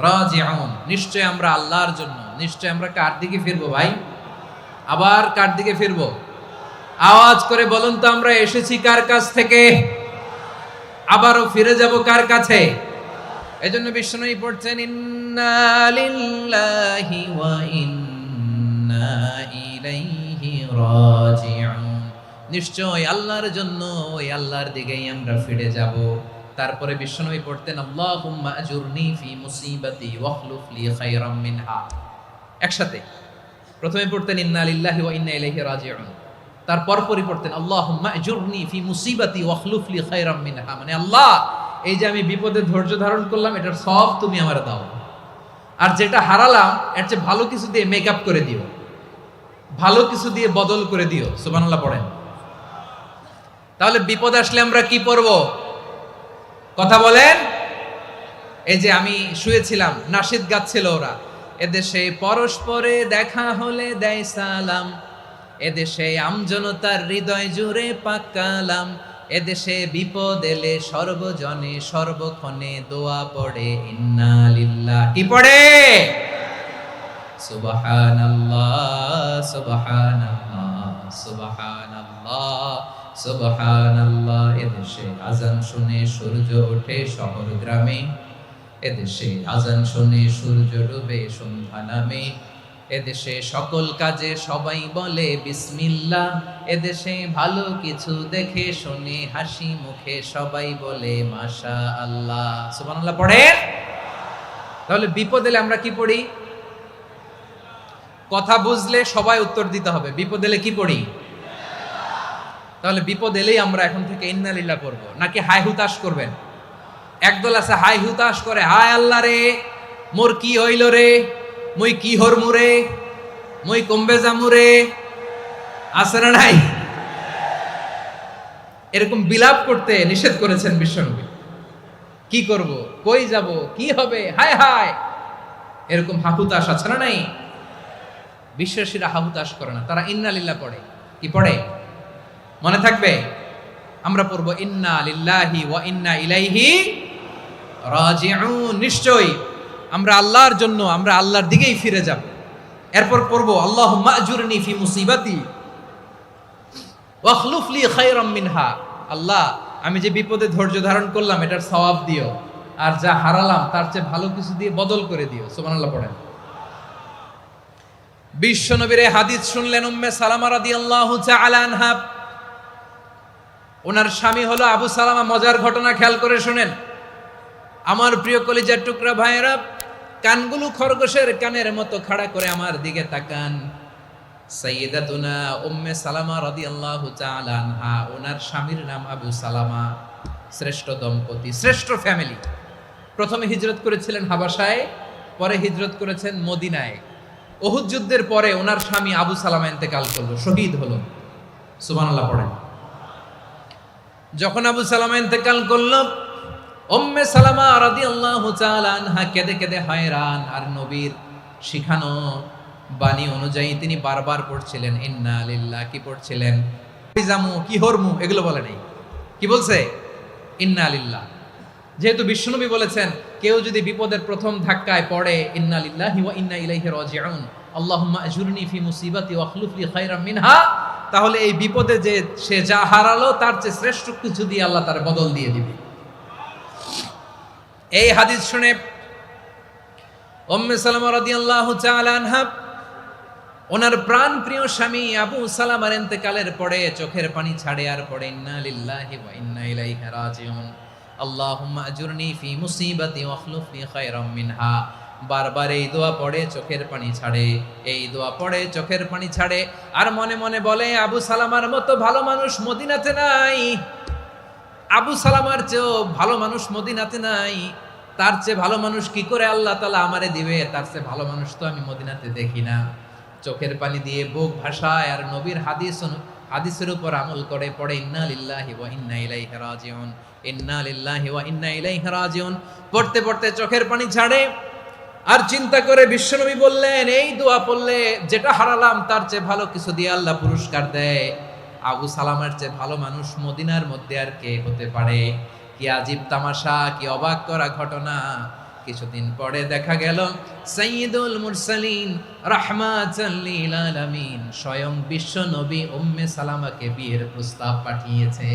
রাজিউন। নিশ্চয় আমরা আল্লাহর জন্য, নিশ্চয় আমরা কার দিকে ফিরবো ভাই? আবার কার দিকে ফিরবো? আওয়াজ করে বলুন তো, আমরা এসেছি কার কাছ থেকে? আবারও ফিরে যাব কার কাছে? এজন্য বিষ্ণু পড়ছেন, ইন্না লিল্লাহি ওয়া ইন্না ইলাইহি রাজিউন। নিশ্চয় আল্লাহর জন্য, ওই আল্লাহর দিকেই আমরা ফিরে যাব। তারপরে বিশ্বনবী পড়তেন, আল্লাহুম্মা আজুরনি ফি মুসিবাতি ওয়াখলুফ লি খায়রাম মিনহা। একসাথে প্রথমে পড়তেন ইন্না লিল্লাহি ওয়া ইন্না ইলাইহি রাজিউন, তারপর পড়তেন আল্লাহুম্মা আজুরনি ফি মুসিবাতি ওয়াখলুফ লি খায়রাম মিনহা। মানে আল্লাহ, এই যে আমি বিপদে ধৈর্য ধারণ করলাম, এটার সব তুমি আমারে দাও, আর যেটা হারালাম এর চেয়ে ভালো কিছু দিয়ে মেকআপ করে দিও, ভালো কিছু দিয়ে বদল করে দিও। সুবহানাল্লাহ পড়েন। তাহলে বিপদ আসলে আমরা কি পড়ব? কথা বলেন। এই যে আমি শুয়েছিলাম, নাশিদ গাচ্ছিল ওরা, এদেশে পরস্পরে দেখা হলে দেয় সালাম, এদেশে আমজনতার হৃদয় জুড়ে পাকালাম, এদেশে বিপদ এলে সর্বজনে সর্বক্ষণে দোয়া পড়ে ইন্না লিল্লাহ, কি পড়ে? সুবহানাল্লাহ সুবহানাল্লাহ সুবহানাল্লাহ সুবহানাল্লাহ। এদেশে আজান শুনে সূর্য ওঠে শহর গ্রামে, এদেশে আজান শুনে সূর্য ডুবে সন্ধ্যা নামে, এদেশে সকল কাজে সবাই বলে বিসমিল্লাহ, এদেশে ভালো কিছু দেখে শুনে হাসি মুখে সবাই বলে মাশাআল্লাহ। সুবহানাল্লাহ পড়ে। তাহলে বিপদ এলে আমরা কি পড়ি? কথা বুঝলে সবাই উত্তর দিতে হবে, বিপদ এলে কি পড়ি? তাহলে বিপদ এলেই আমরা এখন থেকে ইন্না লিল্লাহ পড়বো, নাকি হাই হুতাশ করবেন? একদল আছে হাই হুতাশ করে, হায় আল্লাহ রে মোর কি হইল রে, মুই কি হরমু রে, মুই কমবে জামু রে, আছে না নাই? এরকম বিলাপ করতে নিষেধ করেছেন বিশ্বনবী। কি করব, কই যাব, কি হবে, হায় হায়, এরকম হাহুতাশ আছে না নাই? বিশ্বাসীরা হাহুতাশ করে না, তারা ইন্না লিল্লাহ পড়ে। কি পড়ে মনে থাকবে? আমরা পড়বো ইন্না লিল্লাহি ওয়া ইন্না ইলাইহি রাজিউন। নিশ্চয়ই আমরা আল্লাহর জন্য, আমরা আল্লাহর দিকেই ফিরে যাব। এরপর পড়বো আল্লাহুম্মা আজুরনি ফি মুসিবাতি ওয়াখলুফ লি খায়রাম মিনহা। আল্লাহ, আমি যে বিপদে ধৈর্য ধারণ করলাম এটার সওয়াব দিও, আর যা হারালাম তার চেয়ে ভালো কিছু দিয়ে বদল করে দিও। সুবহানাল্লাহ পড়েন। বিশ্বনবীর হাদিস শুনলেন উম্মে সালামা রাদিয়াল্লাহু তাআলা আনহা। ওনার স্বামী হলো আবু সালামা। মজার ঘটনা খেয়াল করে শুনেন আমার প্রিয় কলিজার টুকরা ভাইয়েরা। কানগুলো খরগোশের কানের মতো খাড়া করে আমার দিকে তাকান। সাইয়্যিদাতুনা উম্মে সালামা রাদিয়াল্লাহু তাআলা আনহা, ওনার স্বামীর নাম আবু সালামা। শ্রেষ্ঠ দম্পতি, শ্রেষ্ঠ ফ্যামিলি। প্রথমে হিজরত করেছিলেন হাবাসায়, পরে হিজরত করেছেন মদিনায়। উহুদ যুদ্ধের পরে ওনার স্বামী আবু সালামা ইন্তেকাল করলো, শহীদ হলো। সুবহানাল্লাহ পড়েন। যখন আবু সালামা ইন্তেকাল করলো, উম্মে সালামা রাদিয়াল্লাহু তাআলা আনহা কেঁদে কেঁদে হয়রান। আর নবীর শিখানো বাণী অনুযায়ী তিনি বারবার পড়ছিলেন ইন্না লিল্লাহ। কি পড়ছিলেন? জামু কি হরমু এগুলো বলে নাই, কি বলছে? ইন্না লিল্লাহ। যেহেতু বিশ্বনবী বলেছেন কেউ যদি বিপদের প্রথম ধাক্কায় পড়ে ইন্না লিল্লাহি ওয়া ইন্না ইলাইহি রাজিউন, আল্লাহুম্মা আজুরনি ফি মুসিবাতি ওয়াখলুফ লি খায়রাম মিনহা, তাহলে এই বিপদে যে সে যা হারালো তার চেয়ে শ্রেষ্ঠ কিছু দিয়ে আল্লাহ তার বদল দিয়ে দিবে। এই হাদিস শুনে উম্মে সালামা রাদিয়াল্লাহু তাআলা আনহা ওনার প্রাণ প্রিয় স্বামী আবু সালামার ইন্তেকালের পরে চোখের পানি ছাড়ে আর পড়ে ইন্না লিল্লাহি ওয়া ইন্না ইলাইহি রাজিউন, আল্লাহুম্মা আজুরনি ফি মুসিবাতি ওয়াখলুফ লি খায়রাম মিনহা। বারবার এই দোয়া পড়ে চোখের পানি ছাড়ে, এই দোয়া পড়ে চোখের পানি ছাড়ে, আর মনে মনে বলে আবু সালামার মতো ভালো মানুষ মদিনাতে নাই, আবু সালামার চেয়েও ভালো মানুষ মদিনাতে নাই, তার চেয়ে ভালো মানুষ কি করে আল্লাহ তাআলা আমারে দিবে, তার চেয়ে ভালো মানুষ তো আমি মদিনাতে দেখি না। চোখের পানি দিয়ে বুক ভাসায় আর নবীর হাদিসের উপর আমল করে পড়ে ইন্না লিল্লাহি ওয়া ইন্না ইলাইহি রাজিউন, ইন্না লিল্লাহি ওয়া ইন্না ইলাইহি রাজিউন। পড়তে পড়তে চোখের পানি ছাড়ে আর চিন্তা করে বিশ্বনবী বললেন এই দোয়া পড়লে যেটা হারালাম তার চেয়ে ভালো কিছু দিয়ে আল্লাহ পুরস্কার দেয়। আবু সালামার চেয়ে ভালো মানুষ মদিনার মধ্যে আর কে হতে পারে? কি আজীব তামাশা, কি অবাক করা ঘটনা। কিছুদিন পরে দেখা গেল সাইয়্যিদুল মুরসালিন রাহমাতাল লিল আলামিন স্বয়ং বিশ্ব নবী উম্মে সালামাকে বিয়ের প্রস্তাব পাঠিয়েছে।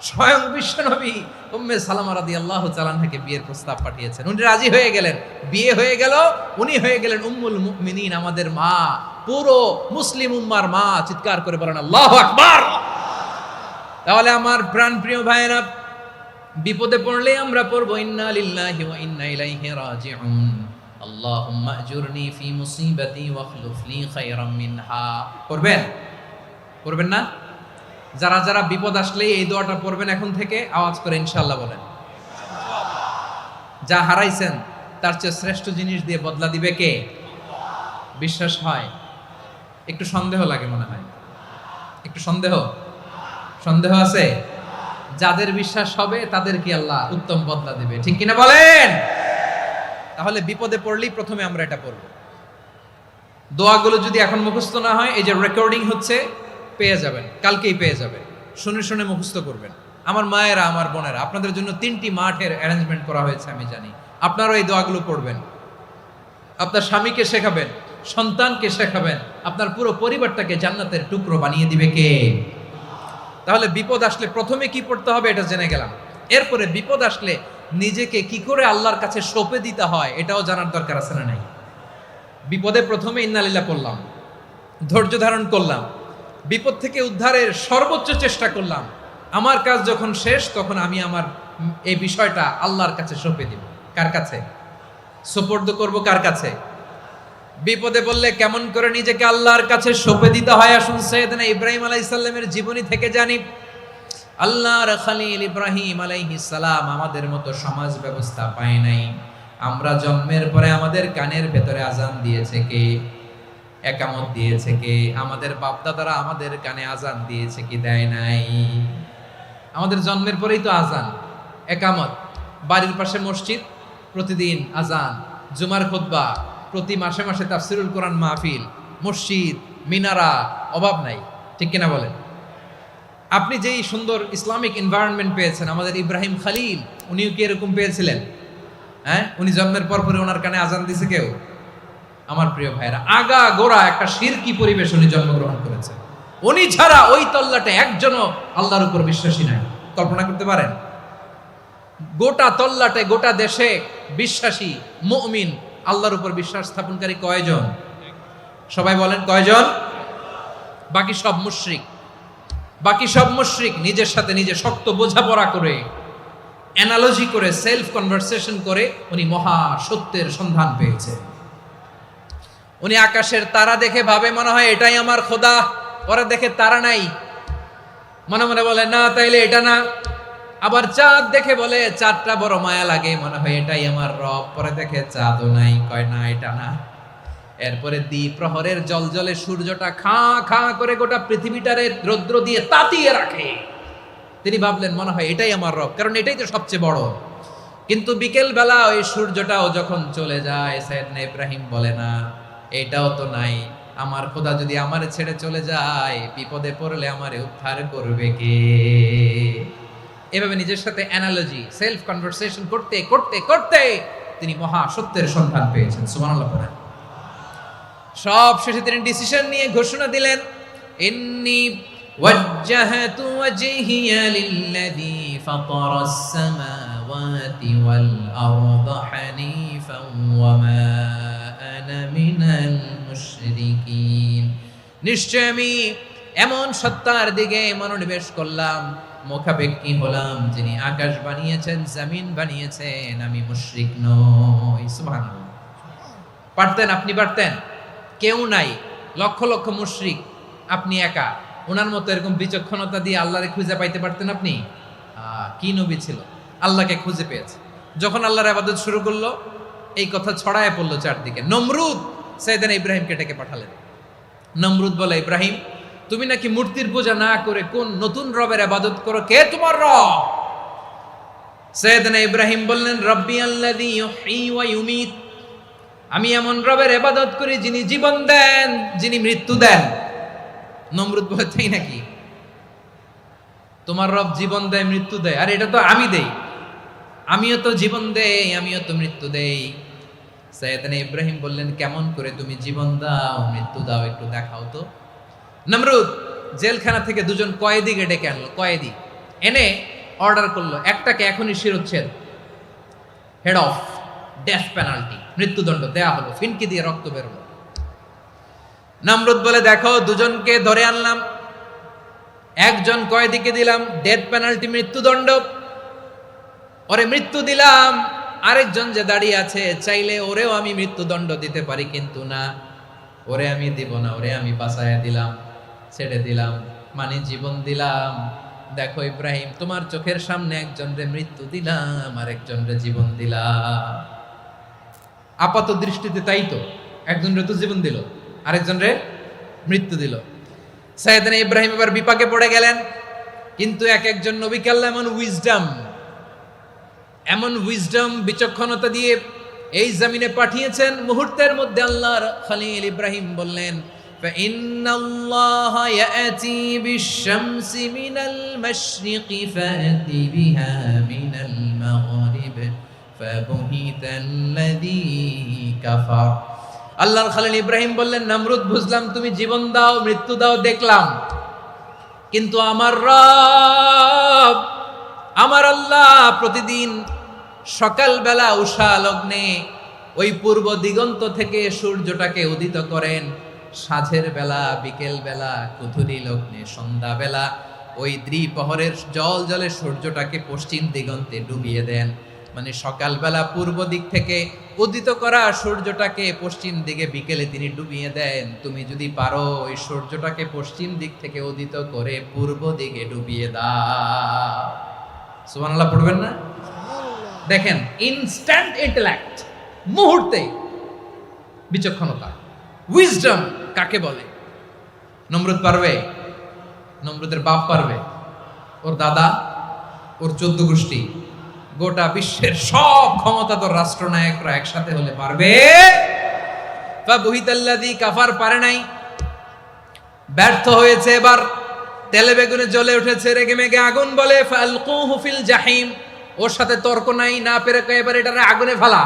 স্বয়ং বিশ্ব নবী উম্মে সালামা রাদিয়াল্লাহু তাআলা আনহাকে বিয়ের প্রস্তাব পাঠিয়েছেন। উনি রাজি হয়ে গেলেন, বিয়ে হয়ে গেল, উনি হয়ে গেলেন উম্মুল মুমিনিন, আমাদের মা, পুরো মুসলিম উম্মার মা। চিৎকার করে বলেন আল্লাহু আকবার। তাহলে আমার প্রাণ প্রিয় ভাইয়েরা, বিপদে পড়লে আমরা পড়বো ইন্না লিল্লাহি ওয়া ইন্না ইলাইহি রাজিউন, আল্লাহুম্মা আজুরনি ফি মুসিবাতি ওয়াখলুফ লি খায়রাম মিনহা। পড়বেন? পড়বেন না? যারা যারা বিপদ আসলে এই দোয়াটা পড়বেন এখন থেকে আওয়াজ করে ইনশাআল্লাহ বলেন। যা হারাইছেন তার চেয়ে শ্রেষ্ঠ জিনিস দিয়ে বদলা দিবে কে? বিশ্বাস হয়? একটু সন্দেহ লাগে মনে হয়, একটু সন্দেহ আছে? যাদের বিশ্বাস হবে তাদের কি আল্লাহ উত্তম বদলা দিবে, ঠিক কিনা বলেন? তাহলে বিপদে পড়লেই প্রথমে আমরা এটা পড়ব। দোয়াগুলো যদি এখন মুখস্থ না হয়, এই যে রেকর্ডিং হচ্ছে পেয়ে যাবেন, কালকেই পেয়ে যাবেন। শুনে শুনে মুখস্থ করবেন। আমার মায়েরা, আমার বোনেরা, আপনাদের জন্য 3টি মাঠের অ্যারেঞ্জমেন্ট করা হয়েছে, আমি জানি। আপনারাও এই দোয়াগুলো পড়বেন, আপনার স্বামীকে শেখাবেন, সন্তানকে শেখাবেন, আপনার পুরো পরিবারটাকে জান্নাতের টুকরো বানিয়ে দিবে কে? তাহলে বিপদ আসলে প্রথমে কি পড়তে হবে এটা জেনে গেলাম। এরপরে বিপদ আসলে নিজেকে কি করে আল্লাহর কাছে সঁপে দিতে হয় এটাও জানার দরকার আছে না নাই? বিপদে প্রথমে ইন্নালিল্লাহ পড়লাম, ধৈর্য ধারণ করলাম, বিপদ থেকে উদ্ধারের সর্বোচ্চ চেষ্টা করলাম। আমার কাজ যখন শেষ তখন আমি আমার এই বিষয়টা আল্লাহর কাছে সঁপে দিব। কার কাছে সুপর্দ করব? কার কাছে? বিপদে বললে কেমন করে নিজেকে আল্লাহর কাছে সঁপে দিতে হয় আসুন সাইয়েদনা ইব্রাহিম আলাইহিস সালামের জীবনী থেকে জানি। আল্লাহর খলিল ইব্রাহিম আলাইহিস সালাম আমাদের মতো সমাজ ব্যবস্থা পায় নাই। আমরা জন্মের পরে আমাদের কানের ভেতরে আজান দিয়েছে কে? একামত দিয়েছে কে? আমাদের বাপদাদারা আমাদের কানে আজান দিয়েছে কি দেয় নাই? আমাদের জন্মের পরেই তো আজান, একামত, বাড়ির পাশে মসজিদ, প্রতিদিন আজান, জুমার খুতবা, প্রতি মাসে মাসে তাফসিরুল কোরআন মাহফিল, মসজিদ, মিনারা, অভাব নাই। ঠিক কিনা বলেন? আপনি যেই সুন্দর ইসলামিক এনভায়রনমেন্ট পেয়েছেন, আমাদের ইব্রাহিম খলিল উনিও কি এরকম পেয়েছিলেন? হ্যাঁ, উনি জন্মের পর পরে ওনার কানে আজান দিছে কেউ? আমার প্রিয় ভাইরা, আগা গোড়া একটা শিরকি পরিবেশ উনি জন্মগ্রহণ করেছেন। উনি ছাড়া ওই তল্লাটে একজনও আল্লাহর উপর বিশ্বাসী নাই। কল্পনা করতে পারেন? গোটা তল্লাটে, গোটা দেশে বিশ্বাসী মুমিন, আল্লাহর উপর বিশ্বাস স্থাপনকারী কয়জন? সবাই বলেন কয়জন? বাকি সব মুশরিক। বাকি সব মুশরিক নিজের সাথে নিজে শক্ত বোঝাপড়া করে, অ্যানালজি করে, সেলফ কনভারসেশন করে উনি মহা সত্যের সন্ধান পেয়েছে। উনি আকাশের তারা দেখে ভাবে মনে হয় এটাই আমার খোদা, পরে দেখে তারা নাই, মনে মনে বলে না তাইলে এটা না। আবার চাঁদ দেখে বলে চাঁদটা বড় মায়া লাগে, মনে হয় এটাই আমার রব, পরে দেখে চাঁদও নাই, কয় না এটা না। এরপরে প্রহরের জলজলে সূর্যটা খাঁ খাঁ করে গোটা পৃথিবীটারে রৌদ্র দিয়ে তাতিয়ে রাখে। তিনি ভাবলেন মনে হয় এটাই আমার রব, কারণ এটাই তো সবচেয়ে বড়। কিন্তু বিকেল বেলা ওই সূর্যটাও যখন চলে যায়, সাইয়েদনা ইব্রাহিম বলে না এটাও তো নাই, আমার খোদা যদি আমারে ছেড়ে চলে যায়, বিপদে পড়লে আমারে উদ্ধার করবে কে? এভাবে নিজের সাথে অ্যানালজি, সেলফ কনভারসেশন করতে করতে করতে তিনি মহা সত্যের সন্ধান পেয়েছেন। সুবহানাল্লাহ পড়েন। সব শেষে তিনি ডিসিশন নিয়ে ঘোষণা দিলেন, ইন্নী ওয়াজ্জাহাতু ওয়াজহিয়া লিল্লাযী ফাতারাস সামাওয়াতি ওয়াল আরদা হানিফান ওয়া মা আনা মিনাল মুশরিকিন। নিশ্চয় আমি এমন সত্তার দিকে মনোনিবেশ করলাম, মুখাপেক্ষী হলাম, যিনি আকাশ বানিয়েছেন, জমিন বানিয়েছেন, আমি মুশরিক নই। সুবহানাল্লাহ। পারতেন? আপনি পারতেন? কেউ নাই, লক্ষ লক্ষ মুশরিক, আপনি একা। ওনার মতো এরকম বিচক্ষণতা দিয়ে আল্লাহরে খুঁজে পাইতে পারতেন আপনি? কি নবী ছিল, আল্লাহকে খুঁজে পেয়েছে। যখন আল্লাহর ইবাদত শুরু করলো, এই কথা ছড়ায় পড়লো চারদিকে। নমরুদ সাইয়েদনা ইব্রাহিমকে ডেকে পাঠালেন। নমরুদ বলে, ইব্রাহিম তুমি নাকি মূর্তির পূজা না করে কোন নতুন রবের ইবাদত করো, কে তোমার রব? সাইয়েদনা ইব্রাহিম বললেন, রব্বি আল্লাযী ইউহয়ী ওয়া ইউমীত, আমি এমন রবের ইবাদত করি যিনি জীবন দেন, যিনি মৃত্যু দেন। নমরুদ বলে, তাই নাকি? তোমার রব জীবন দেয়, মৃত্যু দেয়? আর এটা তো আমি দেই, আমিও তো জীবন দেই, আমিও তো মৃত্যু দেই। সাইয়েদনা ইব্রাহিম বললেন, কেমন করে তুমি জীবন দাও, মৃত্যু দাও, একটু দেখাও তো। নমরুদ জেলখানা থেকে দুজন কয়েদিকে ডেকে আনলো, কয়েদি এনে অর্ডার করলো, একটাকে এখনই শিরোচ্ছেদ, হেড অফ, ডেথ পেনাল্টি, মৃত্যুদণ্ড দেয়া হলো, ফিনকি দিয়ে রক্ত বেরোলো। নমরুদ বলে, দেখো দুজনকে ধরে আনলাম, একজন কয়েদিকে দিলাম ডেথ পেনাল্টি, মৃত্যুদণ্ড, ওরে মৃত্যু দিলাম। আরেকজন যে দাঁড়িয়ে আছে, চাইলে ওরেও আমি মৃত্যুদণ্ড দিতে পারি, কিন্তু না, ওরে আমি দিব না, ওরে আমি বাঁচাইয়া দিলাম, ছেড়ে দিলাম, মানে জীবন দিলাম। দেখো ইব্রাহিম, তোমার চোখের সামনে একজনরে মৃত্যু দিলাম, আর একজনরে জীবন দিলাম। আপাত দৃষ্টিতে তাই তো, একজনরে তো জীবন দিল, আরেকজনরে মৃত্যু দিল। সাইয়েদনা ইব্রাহিম এবার বিপাকে পড়ে গেলেন। কিন্তু এক একজন নবীকে আল্লাহ এমন উইজডম, বিচক্ষণতা দিয়ে এই জমিনে পাঠিয়েছেন। মুহূর্তের মধ্যে আল্লাহর খলিল ইব্রাহিম বললেন, فإن الله يأتي بالشمس من المشرق فأتي بها من المغرب فبهت الذي كفر আল্লাহর খলিল ইব্রাহিম বললেন, নমরুদ বুঝলাম তুমি জীবন দাও মৃত্যু দাও দেখলাম, কিন্তু আমার রব আমার আল্লাহ প্রতিদিন সকালবেলা উষা লগ্নে ওই পূর্ব দিগন্ত থেকে সূর্যটাকে উদিত করেন, সাঁঝের বেলা বিকেল বেলা কুথুরি লগ্নে সন্ধ্যা বেলা ওই দ্বিপ্রহরের জল জলে সূর্যটাকে পশ্চিম দিগন্তে ডুবিয়ে দেন। মানে সকালবেলা পূর্ব দিক থেকে উদিত করা সূর্যটাকে পশ্চিম দিকে বিকেলে তিনি ডুবিয়ে দেন। তুমি যদি পারো ওই সূর্যটাকে পশ্চিম দিক থেকে উদিত করে পূর্ব দিকে ডুবিয়ে দাও। সুবহানাল্লাহ পড়বেন না? দেখেন, ইনস্ট্যান্ট ইন্টেলেক্ট, মুহূর্তে বিচক্ষণতা, উইজডম কাকে বলে? নমরুদ পারবে? নমরুদের বাপ পারবে? ওর দাদা, ওর 14 গোষ্ঠী, গোটা বিশ্বের সব ক্ষমতাধর রাষ্ট্রনায়করা একসাথে হলে পারবে? ফাবুহিতাল্লাযী কাফার পারে নাই, ব্যর্থ হয়েছে। এবার তেলে বেগুনে জ্বলে উঠেছে, রেগে মেগে আগুন বলে ফালকুহু ফিল জাহিম। ওর সাথে তর্ক নাই, না পেরে এবার এটারে আগুনে ফেলা।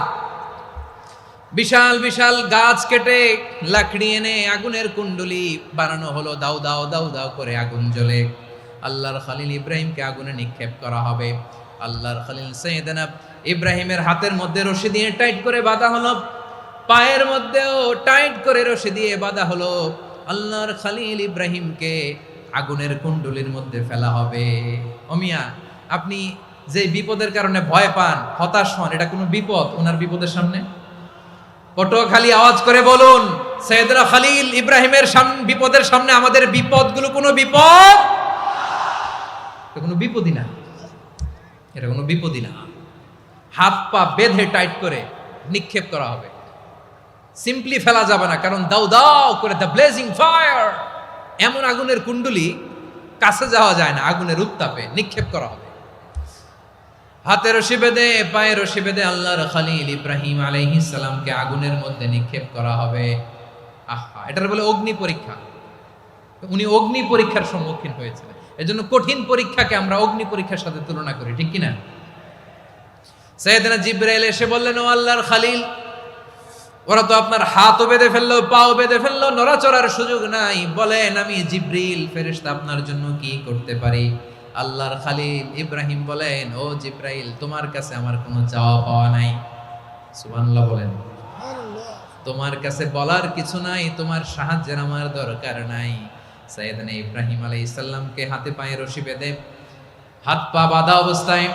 বিশাল বিশাল গাছ কেটে লাকড়ি এনে আগুনের কুণ্ডলি বানানো হলো, দাও দাও দাও দাও করে আগুন জ্বলে। আল্লাহর খলিল ইব্রাহিমকে আগুনে নিক্ষেপ করা হবে। আল্লাহর খলিল সাইয়েদনা ইব্রাহিমের হাতের মধ্যে রশি দিয়ে টাইট করে বাঁধা হলো, পায়ের মধ্যেও টাইট করে রশি দিয়ে বাঁধা হলো। আল্লাহর খলিল ইব্রাহিমকে আগুনের কুণ্ডলির মধ্যে ফেলা হবে। অমিয়া, আপনি যে বিপদের কারণে ভয় পান, হতাশ হন, এটা কোনো বিপদ ওনার বিপদের সামনে? পটুয়াখালী আওয়াজ করে বলুন, সাইয়েদনা খলিল ইব্রাহিমের বিপদের সামনে আমাদের বিপদগুলো কোনো বিপদ? এটা কোনো বিপদই না, এটা কোনো বিপদই না। হাত পা বেঁধে টাইট করে নিক্ষেপ করা হবে, সিম্পলি ফেলা যাবে না, কারণ দাও দাও করে দ্য ব্লেজিং ফায়ার, এমন আগুনের কুণ্ডলি কাছে যাওয়া যায় না, আগুনের উত্তাপে নিক্ষেপ করা হবে। হাতে রশি বেঁধে পায়ে রশি বেঁধে আল্লাহর খলিল ইব্রাহিম আলাইহিস সালামকে আগুনের মধ্যে নিক্ষেপ করা হবে। আহা, এটার বলে অগ্নি পরীক্ষা। উনি অগ্নি পরীক্ষার সম্মুখীন হয়েছিলেন, এজন্য কঠিন পরীক্ষাকে আমরা অগ্নি পরীক্ষার সাথে তুলনা করি, ঠিক কিনা? সাইয়েদনা জিবরাইল এসে বললেন, ও আল্লাহর খলিল, ওরা তো আপনার হাতও বেঁধে ফেললো, পাও বেঁধে ফেললো, নড়াচড়ার সুযোগ নাই, বলেন আমি জিবরিল ফেরেশতা আপনার জন্য কি করতে পারি? আল্লাহর খলিল ইব্রাহিম বলেন, ও জিবরাইল, তোমার কাছে আমার কোনো চাওয়া পাওয়া নাই। সুবহানাল্লাহ বলেন। তোমার কাছে বলার কিছু নাই, তোমার সাহায্যের আমার দরকার নাই। সাইয়েদনা ইব্রাহিম আলাইহিস সালামকে হাতে পায়ে রশি বেঁধে হাত পা বাঁধা অবস্থায়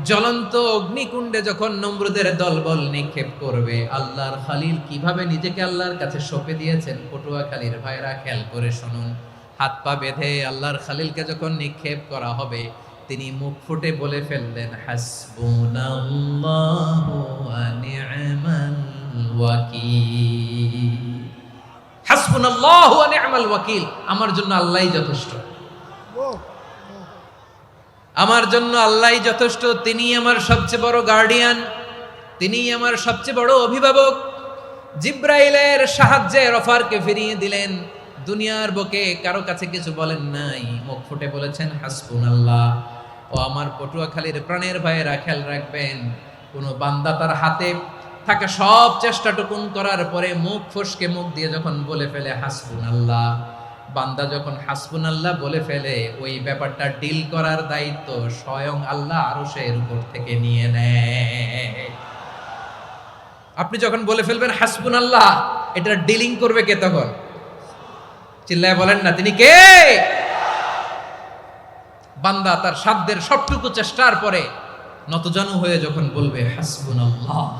জ্বলন্ত অগ্নিকুণ্ডে যখন নমরুদের দলবল নিক্ষেপ করবে, আল্লাহর খলিল কিভাবে নিজেকে আল্লাহর কাছে সঁপে দিয়েছেন, পটুয়াখালীর ভাইরা খেয়াল করে শুনুন। হাত পা বেঁধে আল্লাহর খলিলকে যখন নিক্ষেপ করা হবে, তিনি মুখ ফুটে বলে ফেললেন, হাসবুনাল্লাহু ওয়া নি'মাল ওয়াকিল। হাসবুনাল্লাহু ওয়া নি'মাল ওয়াকিল, আমার জন্য আল্লাহই যথেষ্ট, আমার জন্য আল্লাহই যথেষ্ট। তিনি আমার সবচেয়ে বড় গার্ডিয়ান, তিনি আমার সবচেয়ে বড় অভিভাবক। জিব্রাইলের সাহায্যে অফারকে ফিরিয়ে দিলেন, দুনিয়ার বুকে কারো কাছে কিছু বলেন নাই, মুখ ফুটে বলেছেন হাসবুনাল্লাহ। ও আমার পটুয়াখালীর প্রাণের ভাইয়েরা, খেয়াল রাখবেন, কোন বান্দা তার হাতে থাকা সব চেষ্টাটুকুন করার পরে মুখ ফসকে মুখ দিয়ে যখন বলে ফেলে হাসবুনাল্লাহ, বান্দা যখন হাসবুনাল্লাহ বলে ফেলে, ওই ব্যাপারটা ডিল করার দায়িত্ব স্বয়ং আল্লাহ আরশের উপর থেকে নিয়ে নেয়। আপনি যখন বলে ফেলবেন হাসবুনাল্লাহ, এটা ডিলিং করবে কে তখন? চিল্লায় বলেন না, তিনি কে? বান্দা তার সাধ্যের সবটুকু চেষ্টার পরে নতজানু হয়ে যখন বলবে হাসবুনাল্লাহ,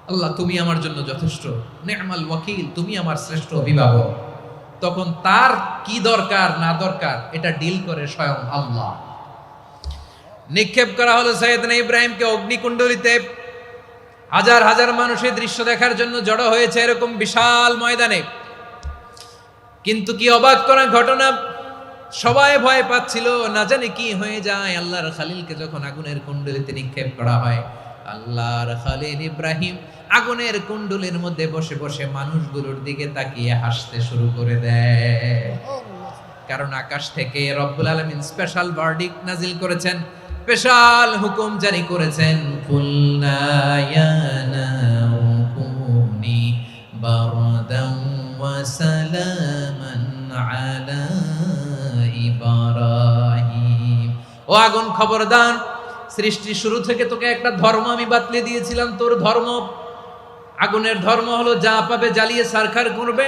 আল্লাহ তুমি আমার জন্য যথেষ্ট, নি'মাল ওয়াকিল, তুমি আমার শ্রেষ্ঠ অভিভাবক, তখন তার কি দরকার না দরকার এটা ডিল করে স্বয়ং আল্লাহ। নিক্ষেপ করা হলো সাইয়েদনা ইব্রাহিমকে অগ্নিকুণ্ডলিতে। হাজার হাজার মানুষের দৃশ্য দেখার জন্য জড়ো হয়েছে এরকম বিশাল ময়দানে। কিন্তু কি অবাক করা ঘটনা, সবাই ভয় পাচ্ছিল, না জানে কি হয়ে যায়। আল্লাহর খলিলকে যখন আগুনের কুণ্ডলিতে নিক্ষেপ করা হয়, আল্লাহর খলিল ইব্রাহিম আগুনের কুণ্ডুলির মধ্যে বসে বসে মানুষগুলোর দিকে তাকিয়ে হাসতে শুরু করে দেয়। কারণ আকাশ থেকে রব্বুল আলামিন স্পেশাল ভার্ডিক্ট নাজিল করেছেন, স্পেশাল হুকুম জারি করেছেন, কুলনা ইয়া নারু কুনি বারদান ওয়া সালামান আলা ইব্রাহিম। ও আগুন, খবরদার, সৃষ্টির শুরু থেকে তোকে একটা ধর্ম আমি বাতলে দিয়েছিলাম। তোর ধর্ম, আগুনের ধর্ম হলো যা পাবে জ্বালিয়ে সারখার করবে।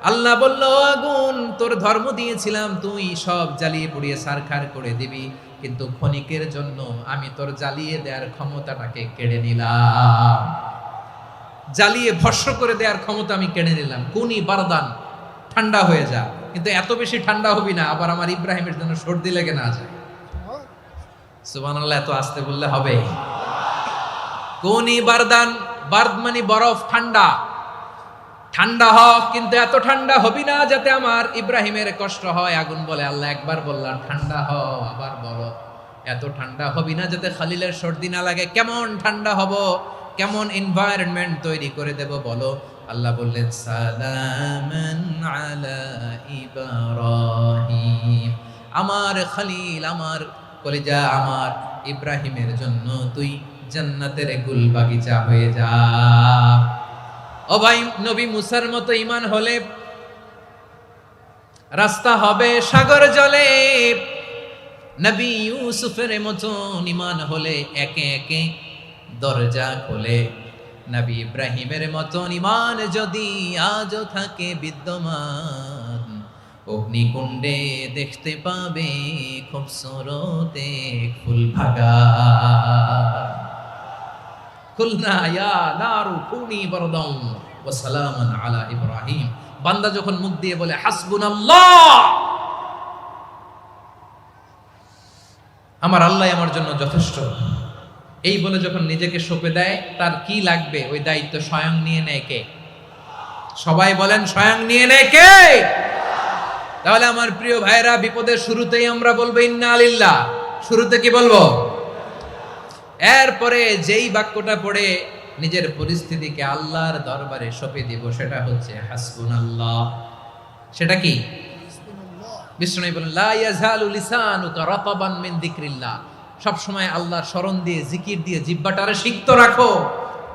আল্লাহ বলল, আগুন, তোর ধর্ম দিয়েছিলাম, তুই সব জ্বালিয়ে পুড়িয়ে সারখার করে দিবি, কিন্তু ক্ষণিকের জন্য আমি তোর জ্বালিয়ে দেওয়ার ক্ষমতাটাকে কেড়ে নিলাম। জ্বালিয়ে ভস্ম করে দেওয়ার ক্ষমতা আমি কেড়ে নিলাম। কুনি বারদান, ঠান্ডা হয়ে যা, কিন্তু এত বেশি ঠান্ডা হবি না আবার আমার ইব্রাহিমের জন্য সর্দি লেগে না যায়। সুবহানাল্লাহ, এত আসতে বললে হবে? কুনি বারদান, বার্দ মানে বরফ, ঠান্ডা। ঠান্ডা হ, কিন্তু এত ঠান্ডা হবি না যাতে আমার ইব্রাহিমের কষ্ট হয়। আগুন বলে, আল্লাহ একবার বললাম ঠান্ডা হ, আবার বলো এত ঠান্ডা হবি না যাতে খালিলের সর্দি না লাগে। কেমন ঠান্ডা হব, কেমন এনভায়রনমেন্ট তৈরি করে দেব বলো? আল্লাহ বললেন, সালামান আলা ইব্রাহিম, আমার খলিল, আমার কলিজা, আমার ইব্রাহিমের জন্য তুই জান্নাতের গুল বাগিচা হয়ে যা। ও ভাই, নবী মুসার মতো ঈমান হলে রাস্তা হবে সাগর জলে, নবী ইউসুফের মতো ঈমান হলে একে একে দরজা খোলে। নবী ইব্রাহিমের মতো ঈমান যদি আজও থাকে বিদ্যমান, অগ্নিকুণ্ডে দেখতে পাবে খুবসুরত এক ফুল ভাগা। কুলনা ইয়া নারু কুনি বারদান ওয়া সালামান আলা ইব্রাহিম। বান্দা যখন মুখ দিয়ে বলে হাসবুনাল্লাহ, আমার আল্লাহ আমার জন্য যথেষ্ট, এই বলে যখন নিজেকে সঁপে দেয়, তার কি লাগবে ওই দায়িত্ব স্বয়ং নিয়ে নেয় কে? সবাই বলেন, স্বয়ং নিয়ে নেয় কে? তাহলে আমার প্রিয় ভাইরা, বিপদের শুরুতেই আমরা বলবো ইন্না লিল্লাহ। শুরুতে কি বলবো? এরপরে যেই বাক্যটা পড়ে নিজের পরিস্থিতিকে আল্লাহর দরবারে সঁপে দিব, সেটা হচ্ছে হাসবুনাল্লাহ। সেটা কি? বিষ্ণু বলেন, লা ইয়াজালু লিসানুকা রাতাবান মিন যিকরিল্লাহ। সব সময় আল্লাহর স্মরণ দিয়ে, জিকির দিয়ে জিহ্বাটারে সিক্ত রাখো।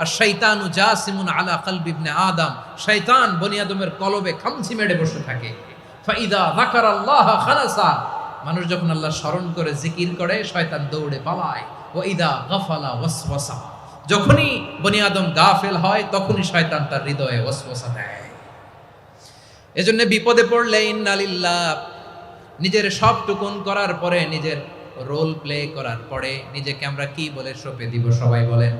আর শয়তানু জাসিমুন আলা কলবি ইবনে আদম, শয়তান বনি আদমের কলবে খামচি মেরে বসে থাকে। ফাইদা যাকারাল্লাহ খালাসা, মানুষ যখন আল্লাহর স্মরণ করে জিকির করে, শয়তান দৌড়ে পালায়। ওয়া ইদা গাফালা ওয়াসওয়াসা, যখনই বনি আদম গাফেল হয় তখনই শয়তান তার হৃদয়ে ওয়াসওয়াসা দেয়। এজন্য বিপদে পড়লে ইন্না লিল্লাহ, নিজের সব টুকুন করার পরে, নিজের রোল প্লে করার পরে নিজেকে আমরা কি বলে সঁপে দিব? সবাই বলেন,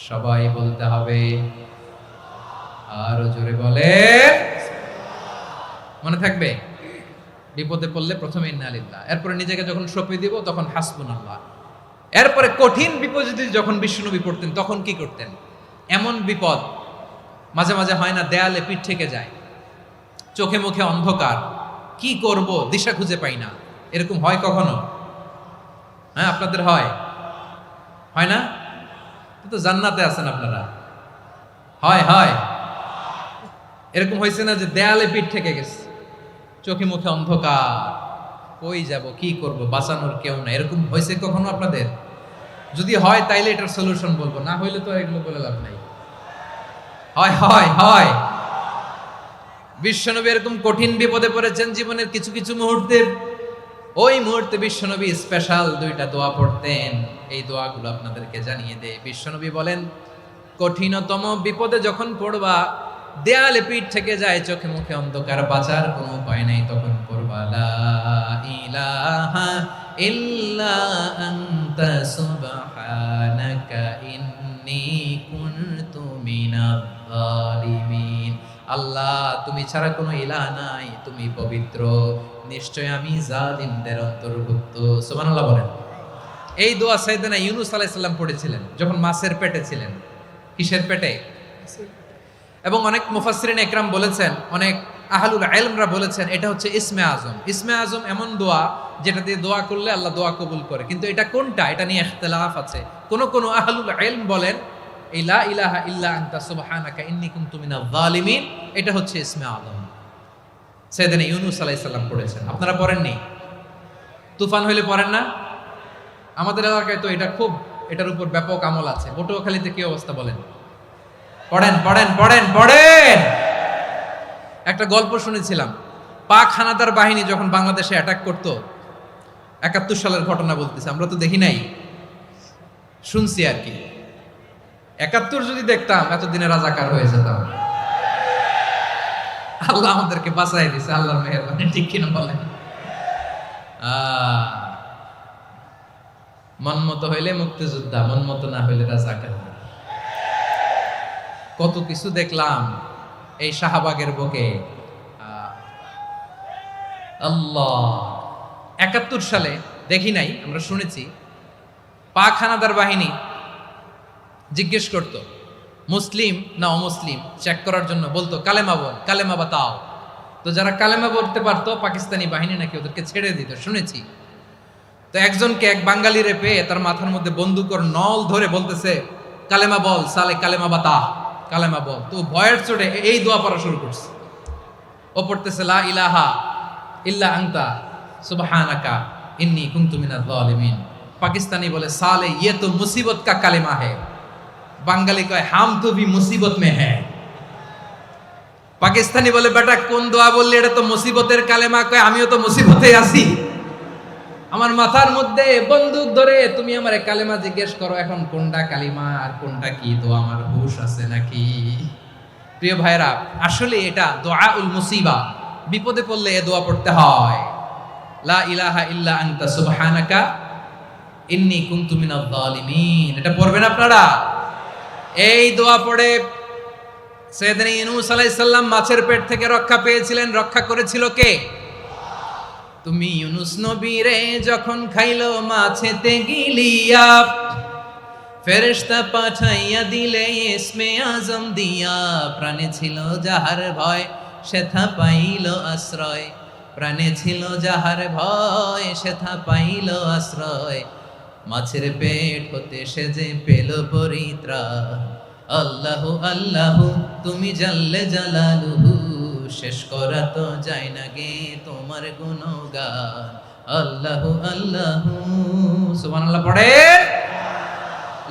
সবাই বলতে হবে, আরো জোরে বলে, মনে থাকবে? বিপদে পড়লে প্রথমে ইন্না লিল্লাহ, এরপরে নিজেকে যখন সঁপে দিব তখন হাসবুনাল্লাহ। এরপরে কঠিন বিপদ যদি যখন বিশ্বনবী পড়তেন তখন কি করতেন? এমন বিপদ মাঝে মাঝে হয় না, দেয়ালে পিঠ থেকে যায়, চোখে মুখে অন্ধকার, কি করব দিশা খুঁজে পাই না, এরকম হয় কখনো? হ্যাঁ, আপনাদের হয়? হয় না? তো জান্নাতে আছেন আপনারা। হয় হয় এরকম হয়েছে না যে দেয়ালে পিঠ থেকে গেছে, চোখে মুখে অন্ধকার, কই যাব, কি করব, বাঁচানোর কেউ না, এরকম হয়েছে কখনো আপনাদের? যদি হয় তাইলে এটার সলিউশন বলবো, না হইলে তো এগুলো বলে লাভ নাই। হয় হয় হয় বিশ্বনবী এরকম কঠিন বিপদে পড়েছেন জীবনের কিছু কিছু মুহূর্তে। ওই মুহূর্তে বিশ্বনবী স্পেশাল দুইটা দোয়া পড়তেন। এই দোয়াগুলো আপনাদেরকে জানিয়ে দেয়। বিশ্বনবী বলেন, কঠিনতম বিপদে যখন পড়বা, দেয়ালে পিঠ থেকে যায়, চোখে মুখে অন্ধকার, বাঁচার কোনো উপায় নাই, তখন পড়বা লা ইলাহা ইল্লা আনতা সুবহানাকা ইন্নী কুনতু মিনাজ জালিমিন। আল্লাহ, তুমি ছাড়া কোনো ইলাহ নাই, তুমি পবিত্র, নিশ্চয় আমি জালিমদের অন্তর্ভুক্ত। সুবহানাল্লাহ বলেন। এই দোয়া সাইয়েদনা ইউনূস আলাইহিস সালাম পড়েছিলেন যখন মাছের পেটে ছিলেন। কিসের পেটে? এবং অনেক মুফাসসিরিন একরাম বলেছেন, অনেক আহলুল ইলমরা বলেছেন এটা হচ্ছে ইসমে আজম। ইসমে আজম এমন দোয়া যেটা দিয়ে দোয়া করলে আল্লাহ দোয়া কবুল করে, কিন্তু এটা কোনটা এটা নিয়ে ইখতিলাফ আছে। কোন আহলুল ইলম বলেন এই লা ইলাহা ইল্লা আনতা সুবহানাকা ইন্নী কুনতু মিনাজ জালিমিন এটা হচ্ছে ইসমে আজম। সাইয়েদনা ইউনূস আলাইহিস সালাম পড়েছেন, আপনারা পড়েননি? তুফান হইলে পড়েন না? আমাদের এলাকায় তো এটা খুব, এটার উপর ব্যাপক আমল আছে। পটুয়াখালীতে কি অবস্থা বলেন? পড়েন পড়েন পড়েন পড়েন। একটা গল্প শুনেছিলাম, পাক হানাদার বাহিনী যখন বাংলাদেশে অ্যাটাক করত, ৭১ সালের ঘটনা বলতেছে, আমরা তো দেখি নাই, শুনছি আর কি। ৭১ যদি দেখতাম এতদিনে রাজাকার হয়ে যেতাম। আল্লাহ আমাদেরকে বাঁচাই দিছে, আল্লাহর মেহেরবানি, ঠিক কিনা বলেন? মন মতো হইলে মুক্তিযোদ্ধা, মন মতো না হইলে রাজাকার। কত কিছু দেখলাম এই শাহবাগের বুকে। আল্লাহ, ৭১ সালে দেখি নাই, আমরা শুনেছি পাক হানাদার বাহিনী জিজ্ঞেস করত মুসলিম না অমুসলিম চেক করার জন্য, বলতো কালেমা বল, কালেমা বাতাও। তো যারা কালেমা বলতে পারতো পাকিস্তানি বাহিনী নাকি ওদেরকে ছেড়ে দিত, শুনেছি। তো একজনকে, এক বাঙালিরে পেয়ে তার মাথার মধ্যে বন্দুকর নল ধরে বলতেছে কালেমা বল সালে, কালেমা বাতা, কালেমা বল। তো ভয়ের চোটে এই দোয়া পড়া শুরু করছে। ও পড়তেছে লা ইলাহা ইল্লা আনতা সুবহানাকা ইন্নী কুনতু মিনাজ জালিমিন। পাকিস্তানি বলে সালে ইয়ে তো মুসিবত কা কালেমা है। বাঙালি কয় হাম তো ভি মুসিবত মে হ্যায়। পাকিস্তানি বলে বেটা কোন দোয়া বললি, এটা তো মুসিবতের কালেমা। কয় আমিও তো মুসিবতে আছি, আমার মাথার মধ্যে বন্দুক ধরে তুমি আমার কালেমা জিজ্ঞেস করো, এখন কোনটা কালিমা আর কোনটা কি দোয়া, আমার হুশ আছে নাকি? প্রিয় ভাইরা, আসলে এটা দুআউল মুসিবা, বিপদে পড়লে এ দোয়া পড়তে হয়। লা ইলাহা ইল্লা আনতা সুবহানাকা ইন্নী কুনতু মিনাজ জালিমিন, এটা পড়বেন আপনারা। এই দোয়া পড়ে সাইয়েদনা ইউনূস আলাইহিস সালাম মাছের পেট থেকে রক্ষা পেয়েছিলেন। রক্ষা করেছিল কে? তুমি ইউনূস নবী রে যখন খাইলো মাছেতে গিলিয়া, ফেরেশতা পাঠাইয়া দিলে ইসমে আজম দিয়া। প্রাণে ছিল যাহার ভয় সেথা পাইল আশ্রয়, প্রাণে ছিল যাহার ভয় সেথা পাইল আশ্রয়। মাছের পেট হতে সে যে পেল পরিত্রাণ। আল্লাহু আল্লাহু তুমি জাল্লে জালালুহু, শেষ করা তো যায় না গে তোমার গুণগান। আল্লাহু আল্লাহু, সুবহানাল্লাহ পড়েন।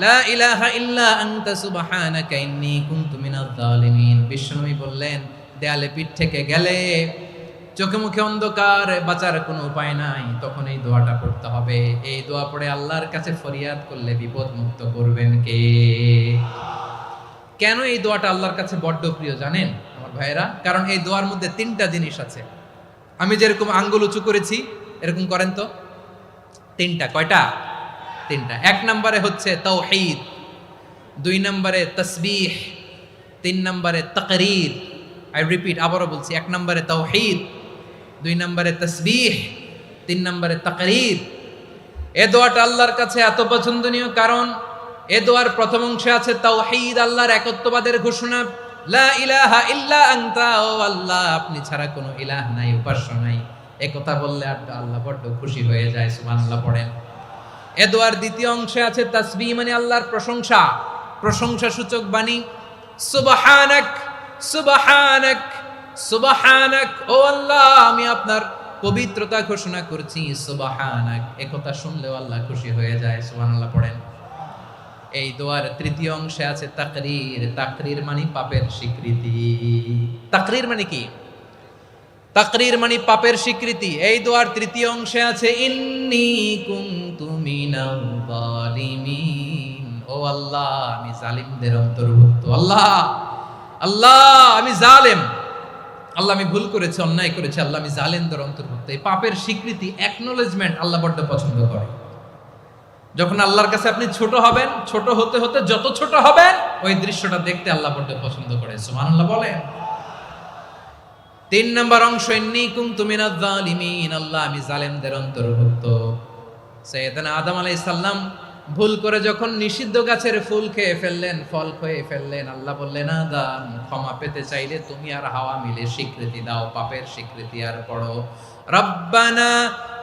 লা ইলাহা ইল্লা আনতা সুবহানাকা ইন্নী কুনতু মিনাজ জালিমিন। বিশ্বনবী বললেন দেয়ালে পিঠ থেকে গেলে, চোখে মুখে অন্ধকার, বাঁচার কোনো উপায় নাই, তখন এই দোয়াটা পড়তে হবে। এই দোয়া পড়ে আল্লাহর কাছে ফরিয়াদ করলে বিপদ মুক্ত করবেন কে? কেন এই দোয়াটা আল্লাহর কাছে বড্ড প্রিয় জানেন আমার ভাইয়েরা? কারণ এই দোয়ার মধ্যে 3টা জিনিস আছে। আমি যেরকম আঙ্গুল উঁচু করেছি এরকম করেন তো। 3টা, কয়টা? 3টা। 1 নম্বরে হচ্ছে তাওহীদ, 2 নম্বরে তাসবিহ, 3 নম্বরে তাকরীর। আই রিপিট, আবারও বলছি, 1 নম্বরে তাওহীদ, 2 নম্বরে তাসবিহ, 3 নম্বরে তাকরীর। এই দোয়াটা আল্লাহর কাছে এত পছন্দনীয় কারণ এ দোয়ার প্রথম অংশে আছে তাওহীদ, আল্লাহর একত্ববাদের ঘোষণা। লা ইলাহা ইল্লা আনতা, ও আল্লাহ আপনি ছাড়া কোনো ইলাহ নাই, উপাস্য নাই। এই কথা বললে আল্লাহ বড্ড খুশি হয়ে যায়, সুবহানাল্লাহ পড়েন। এ দোয়ার দ্বিতীয় অংশে আছে তাসবিহ, মানে আল্লাহর প্রশংসা, প্রশংসা সূচক বাণী। সুবহানাক সুবহানাক সুবহানাক, ও আল্লাহ আমি আপনার পবিত্রতা ঘোষণা করছি, সুবহানাক। এই কথা শুনলেও আল্লাহ খুশি হয়ে যায়, সুবহানাল্লাহ পড়েন। এই দোয়ার তৃতীয় অংশে আছে তাকরীর, তাকরীর মানে পাপের স্বীকৃতি। তাকরীর মানে কি? তাকরীর মানে পাপের স্বীকৃতি। এই দোয়ার তৃতীয় অংশে আছে ইন্নী কুনতু মিনাল জালিমিন, ও আল্লাহ আমি জালিমদের অন্তর্ভুক্ত। আল্লাহ আল্লাহ আমি জালেম, আল্লাহ আমি ভুল করেছি, অন্যায় করেছি, আল্লাহ আমি জালেমদের অন্তর্ভুক্ত। এই পাপের স্বীকৃতি, অ্যাকনোলেজমেন্ট আল্লাহ বড্ড পছন্দ করে। যখন আল্লাহর কাছে আপনি ছোট হবেন, ছোট হতে হতে যত ছোট হবেন ওই দৃশ্যটা দেখতে আল্লাহ বড্ড পছন্দ করে, সুবহানাল্লাহ বলেন। 3 নম্বর অংশ ইন্নী কুনতু মিনাজ জালিমিন, আল্লাহ আমি জালেমদের অন্তর্ভুক্ত। সাইয়েদনা আদম আলাইহিস সালাম ভুল করে যখন নিষিদ্ধ গাছের ফুল খেয়ে ফেললেন, ফল খেয়ে ফেললেন, আল্লাহ বললেন আদম ক্ষমা পেতে চাইলে তুমি আর হাওয়া মিলে স্বীকৃতি দাও, পাপের স্বীকৃতি আর পড়ো রব্বানা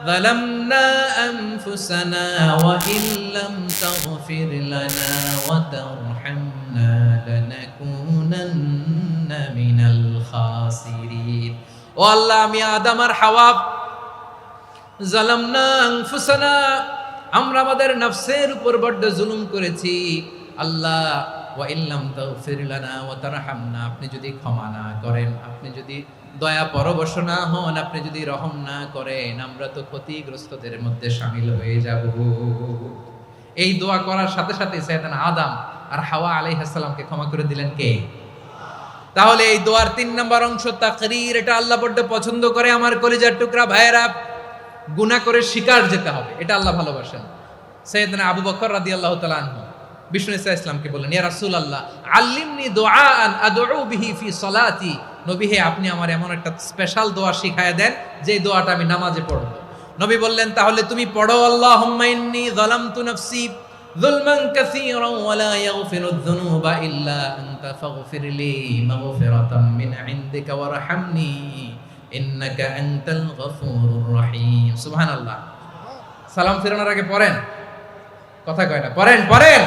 যালামনা আনফুসানা ওয়া ইল্লাম তাগফির লানা ওয়া তারহামনা লানাকুনান্না মিনাল খাসিরিন। ও আল্লাহ, আমি আদম আর হাওয়া যালামনা আনফুসানা, আমরা আমাদের নফসের উপর বড্ড জুলুম করেছি। আল্লাহ ওয়া ইল্লাম তাগফির লানা ওয়া তারহামনা, আপনি যদি ক্ষমা না করেন, আপনি যদি দয়া পরবশ না হন, আপনি যদি রহম না করেন, আমরা তো ক্ষতিগ্রস্তদের মধ্যে শামিল হয়ে যাব। এই দোয়া করার সাথে সাথে সাইয়েদানা আদম আর হাওয়া আলাইহিস সালামকে ক্ষমা করে দিলেন কে? তাহলে এই দোয়ার 3 নম্বর অংশ তাকরীর, এটা আল্লাহ বড্ড পছন্দ করে। আমার কলিজার টুকরা ভাইয়েরা, গুনাহ করে শিকার যেতে হবে, এটা আল্লাহ ভালোবাসেন। সাইয়েদনা আবু বকর রাদিয়াল্লাহু তাআলা আনহু বিষ্ণু ইসা ইসলামকে বললেন, ইয়া রাসূলুল্লাহ আল্লিমনি দুআআন আদউ বিহি ফি সালাতি, নবী হে আপনি আমার এমন একটা স্পেশাল দোয়া শিখায়া দেন যে দোয়াটা আমি নামাজে পড়ব। নবী বললেন, তাহলে তুমি পড়ো আল্লাহুম্মা ইন্নী যালামতু নাফসি যুলমান কাসীরান ওয়া লা ইয়াগফিরুয যুনুবা ইল্লা আনতা ফাগফিরলি মাগফিরাতাম মিন ইনদিকা ওয়ারহামনি ইন্নাকা আনতাল গফুরুর রহিম। সুবহানাল্লাহ। সালাম ফিরানোর আগে পড়েন, কথা কয় না, পড়েন পড়েন।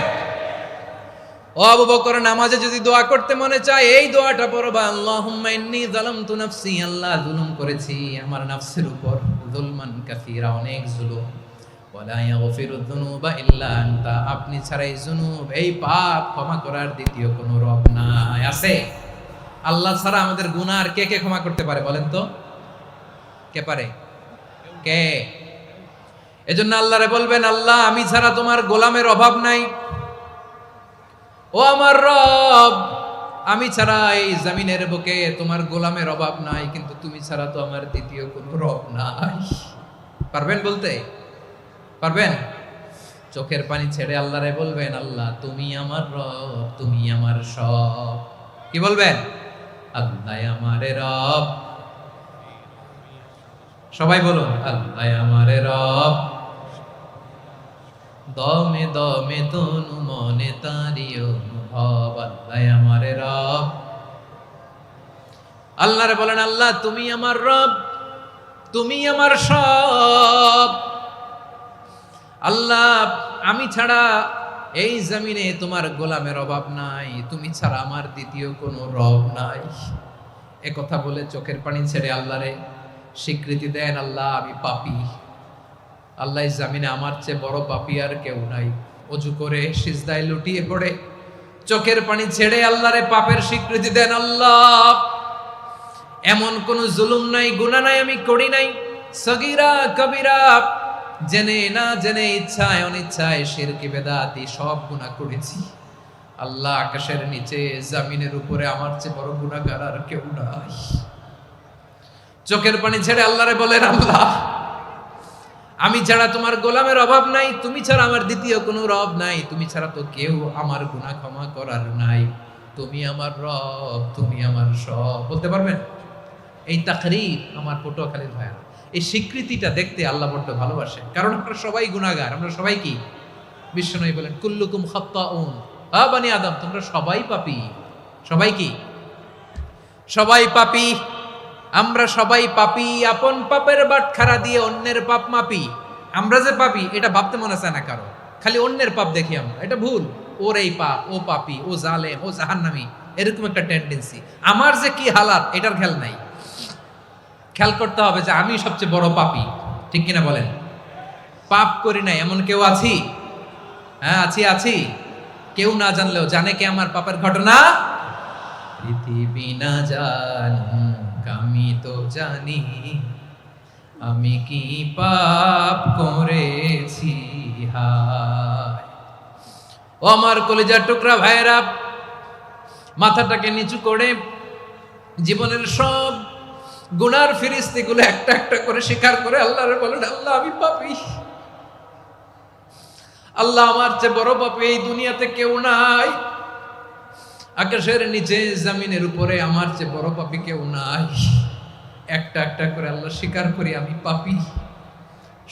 ও আবু বকর, নামাজে যদি দোয়া করতে মনে চায় এই দোয়াটা পড়বা, আল্লাহুম্মা ইন্নী যালামতু নাফসি, আল্লাহ জুলুম করেছি আমার নফসের উপর, যুলমান কাসীরা, অনেক জুলুম, ওয়া লা ইয়াগফিরুয যুনুবা ইল্লা আনতা, আপনি ছাড়া এই জুনুব, এই পাপ ক্ষমা করার দ্বিতীয় কোনো রব নাই। আছে? আল্লাহ ছাড়া আমাদের গুনাহ আর কে কে ক্ষমা করতে পারে বলেন তো? কে পারে? কে? এজন্য আল্লাহরে বলবেন, আল্লাহ আমি ছাড়া তোমার গোলামের অভাব নাই, ও আমার রব আমি ছাড়া এই জমিনের বুকে তোমার গোলামের অভাব নাই, কিন্তু তুমি ছাড়া তো আমার দ্বিতীয় কোনো রব নাই। পারবেন বলতে? পারবেন? চোখের পানি ছেড়ে আল্লাহরে বলবেন, আল্লাহ তুমি আমার রব, তুমি আমার সব। কি বলবেন? আল্লাহ আমারে রব, সবাই বলুন আল্লাহ আমারে রব, দমে দমে তনু মনে তারি অনুভব, আল্লাহ আমারে রব। আল্লাহরে বলেন, আল্লাহ তুমি আমার রব, তুমি আমার সব। আল্লাহ আমি ছাড়া এই জমিনে তোমার গোলামের অভাব নাই, তুমি ছাড়া আমার দ্বিতীয় কোনো রব নাই। এ কথা বলে চোখের পানি ছেড়ে আল্লাহরে স্বীকৃতি দেন, আল্লাহ আমি পাপী, আল্লাহ জামিনে আমার চেয়ে বড় পাপী আর কেউ নাই। অজু করে সিজদায় লুটিয়ে পড়ে চোখের পানি ছেড়ে আল্লাহরে পাপের স্বীকৃতি দেন, আল্লাহ এমন কোন জুলুম নাই, গুনাহ নাই আমি করি নাই, সগীরা কবিরা, জেনে না জেনে, ইচ্ছায় অনিচ্ছায়, শিরকি বেদাতি সব গুনাহ করেছি। আল্লাহ আকাশের নিচে জমিনের উপরে আমার চেয়ে বড় গুনাহগার আর কেউ নাই। চোখের পানি ছেড়ে আল্লাহরে বলেন, আল্লাহ আমি ছাড়া তোমার গোলামের অভাব নাই, তুমি ছাড়া আমার দ্বিতীয় কোনো রব নাই, তুমি ছাড়া তো কেউ আমার গুনাহ ক্ষমা করার নাই, তুমি আমার রব, তুমি আমার সব। বলতে পারবেন? এই তাকরীর আমার পটুয়াখালীর ভাইয়া, এই স্বীকৃতিটা দেখতে আল্লাহ বড্ড ভালোবাসেন, কারণ আমরা সবাই গুনাহগার, আমরা সবাই কি? বিশ্বনবী বলেন কুল্লুকুম খাত্তাউন, আ বানি আদম তোমরা সবাই পাপী। সবাই কি? সবাই পাপী। আমরা সবাই পাপী, আপন পাপের বাটখারা দিয়ে অন্যের পাপ মাপি। আমরা যে পাপী এটা ভাবতে মনে চায় না কারো, খালি অন্যের পাপ দেখি আমরা, এটা ভুল। ওর এই পাপ, ও পাপী, ও জালেম, ও জাহান্নামী, এরকম একটা টেন্ডেন্সি। আমার যে কি হালাত এটার খেয়াল নাই। খেয়াল করতে হবে যে আমি সবচেয়ে বড় পাপী, ঠিক কিনা বলেন? পাপ করি নাই এমন কেউ আছি? হ্যাঁ আছি, আছি। কেউ না জানলেও জানে কে আমার পাপের ঘটনা? পৃথিবী না জানুক আমি তো জানি, আমি কি পাপ করেছি হায়। ও আমার কলিজার টুকরা ভাইয়েরা, মাথাটাকে নিচু করে জীবনের সব গুনার ফিরিস্তিগুলো একটা একটা করে স্বীকার করে আল্লাহরে বলেন, আল্লাহ আমি পাপী, আল্লাহ আমার চেয়ে বড় পাপী এই দুনিয়াতে কেউ নাই, আকাশের নিচে জমিনের উপরে আমার চেয়ে বড় পাপী কেউ নাই। একটা একটা করে আল্লাহ স্বীকার করি আমি পাপী,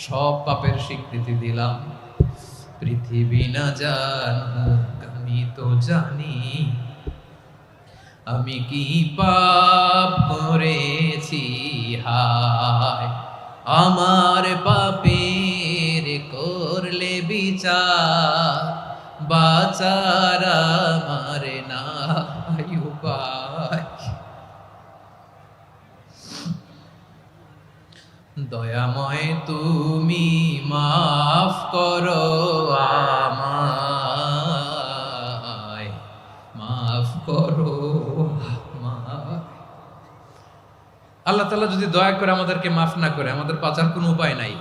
সব পাপের স্বীকৃতি দিলাম। পৃথিবী না জানুক আমি তো জানি আমি কি পাপ করেছি, হায় আমার পাপের করলে বিচার, বাঁচার আমার নাই উপায়। দয়াময় তুমি মাফ করো আমায়, মাফ করো আমায়। আল্লাহ তাআলা যদি দয়া করে আমাদেরকে মাফ না করে, আমাদের বাঁচার কোনো উপায় নাই।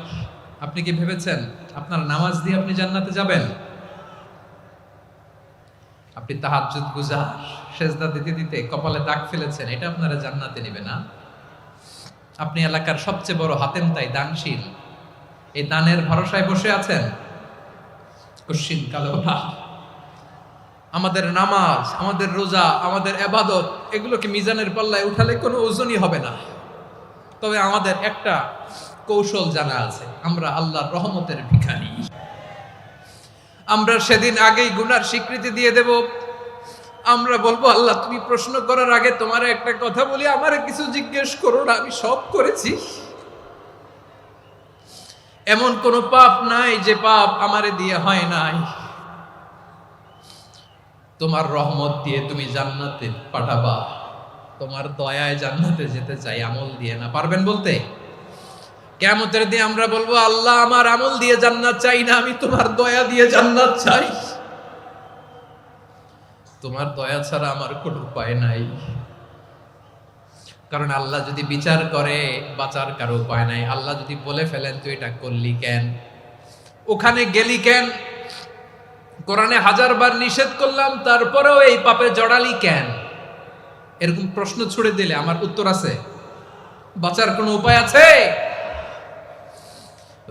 আপনি কি ভেবেছেন আপনার নামাজ দিয়ে আপনি জান্নাতে যাবেন? আপনি তাহাজ্জুদ গুজার, সেজদা দিতে দিতে কপালে দাগ ফেলেছেন, এটা আপনারা জান্নাতে নেবে না। আপনি এলাকার সবচেয়ে বড় হাতেম তাই দানশীল, এই দানের ভরসায় বসে আছেন, কশিন কালো না। আমাদের নামাজ, আমাদের রোজা, আমাদের ইবাদত, এগুলোকে মিজানের পাল্লায় উঠালে কোনো ওজনই হবে না। তবে আমাদের একটা কৌশল জানা আছে, আমরা আল্লাহর রহমতের ভিখারি। আমরা সেদিন আগেই গুনার স্বীকৃতি দিয়ে দেব। আমরা বলবো, আল্লাহ তুমি প্রশ্ন করার আগে তোমার একটা কথা বলি, আমারে কিছু জিজ্ঞেস করো না, আমি সব করেছি। এমন কোন পাপ নাই যে পাপ আমারে দিয়ে হয় নাই। তোমার রহমত দিয়ে তুমি জান্নাতে পাঠাবা, তোমার দয়ায় জান্নাতে যেতে চাই, আমল দিয়ে না। পারবেন বলতে? কিয়ামতের দিন আমরা বলবো, আল্লাহ আমার আমল দিয়ে জান্নাত চাই না, আমি তোমার দয়া দিয়ে জান্নাত চাই। তোমার দয়া ছাড়া আমার কোনো উপায় নাই। কারণ আল্লাহ যদি বিচার করে, বাঁচার কারো উপায় নাই। আল্লাহ যদি বলে ফেলেন তুই এটা করলি কেন, ওখানে গেলি কেন, কোরআনে 1000 বার নিষেধ করলাম তারপরেও এই পাপে জড়ালি কেন, এরকম প্রশ্ন ছুড়ে দিলে আমার উত্তর আছে? বাঁচার কোনো উপায় আছে?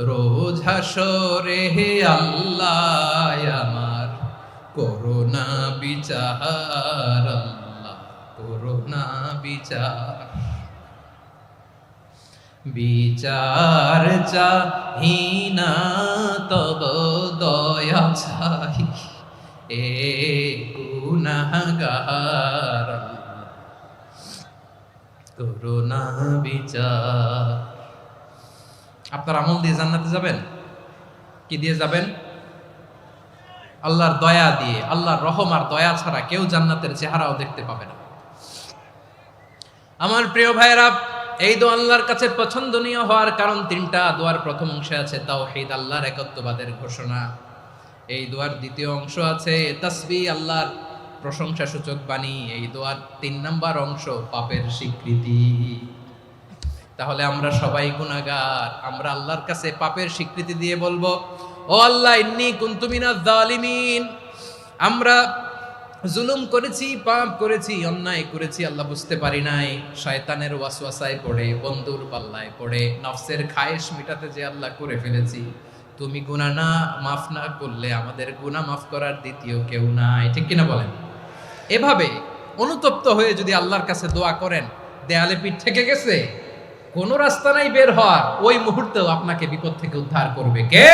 রোজ হাসরে হে আল্লাহ আমার করোনা বিচার, আল্লাহ করোনা বিচার। বিচার চাহি না তব দয়া চাই, এ গুনাহগার, আল্লাহ করোনা বিচার। আপনার আমল দিয়ে জান্নাতে যাবেন? কি দিয়ে যাবেন? আল্লাহর দয়া দিয়ে। আল্লাহর রহম আর দয়া ছাড়া কেউ জান্নাতের চেহারাও দেখতে পাবে না। আমার প্রিয় ভাইরা, এই দোয়া আল্লাহর কাছে পছন্দনীয় হওয়ার কারণ 3টা। দোয়ার প্রথম অংশে আছে তাওহীদ, আল্লাহর একত্ববাদের ঘোষণা। এই দোয়ার দ্বিতীয় অংশ আছে তাসবিহ, আল্লাহর প্রশংসা সূচক বাণী। এই দোয়ার 3 নাম্বার অংশ পাপের স্বীকৃতি। তাহলে আমরা সবাই গুনাহগার। আমরা আল্লাহর কাছে পাপের স্বীকৃতি দিয়ে বলবো, ও আল্লাহ ইন্নী কুনতু মিনাজ জালিমিন, আমরা জুলুম করেছি, পাপ করেছি, অন্যায় করেছি, আল্লাহ বুঝতে পারি নাই। শয়তানের ওয়াসওয়াসায় পড়ে, বন্ধুর পাল্লায় পড়ে, নফসের খায়েশ মিটাতে যে আল্লাহ করে ফেলেছি। তুমি গুনাহ না মাফ না করলে আমাদের গুনাহ মাফ করার দ্বিতীয় কেউ নাই। ঠিক কিনা বলেন? এভাবে অনুতপ্ত হয়ে যদি আল্লাহর কাছে দোয়া করেন, দেয়ালে পিঠ থেকে গেছে, কোনো রাস্তা নাই বের হওয়ার, ওই মুহূর্তেও আপনাকে বিপদ থেকে উদ্ধার করবে কে?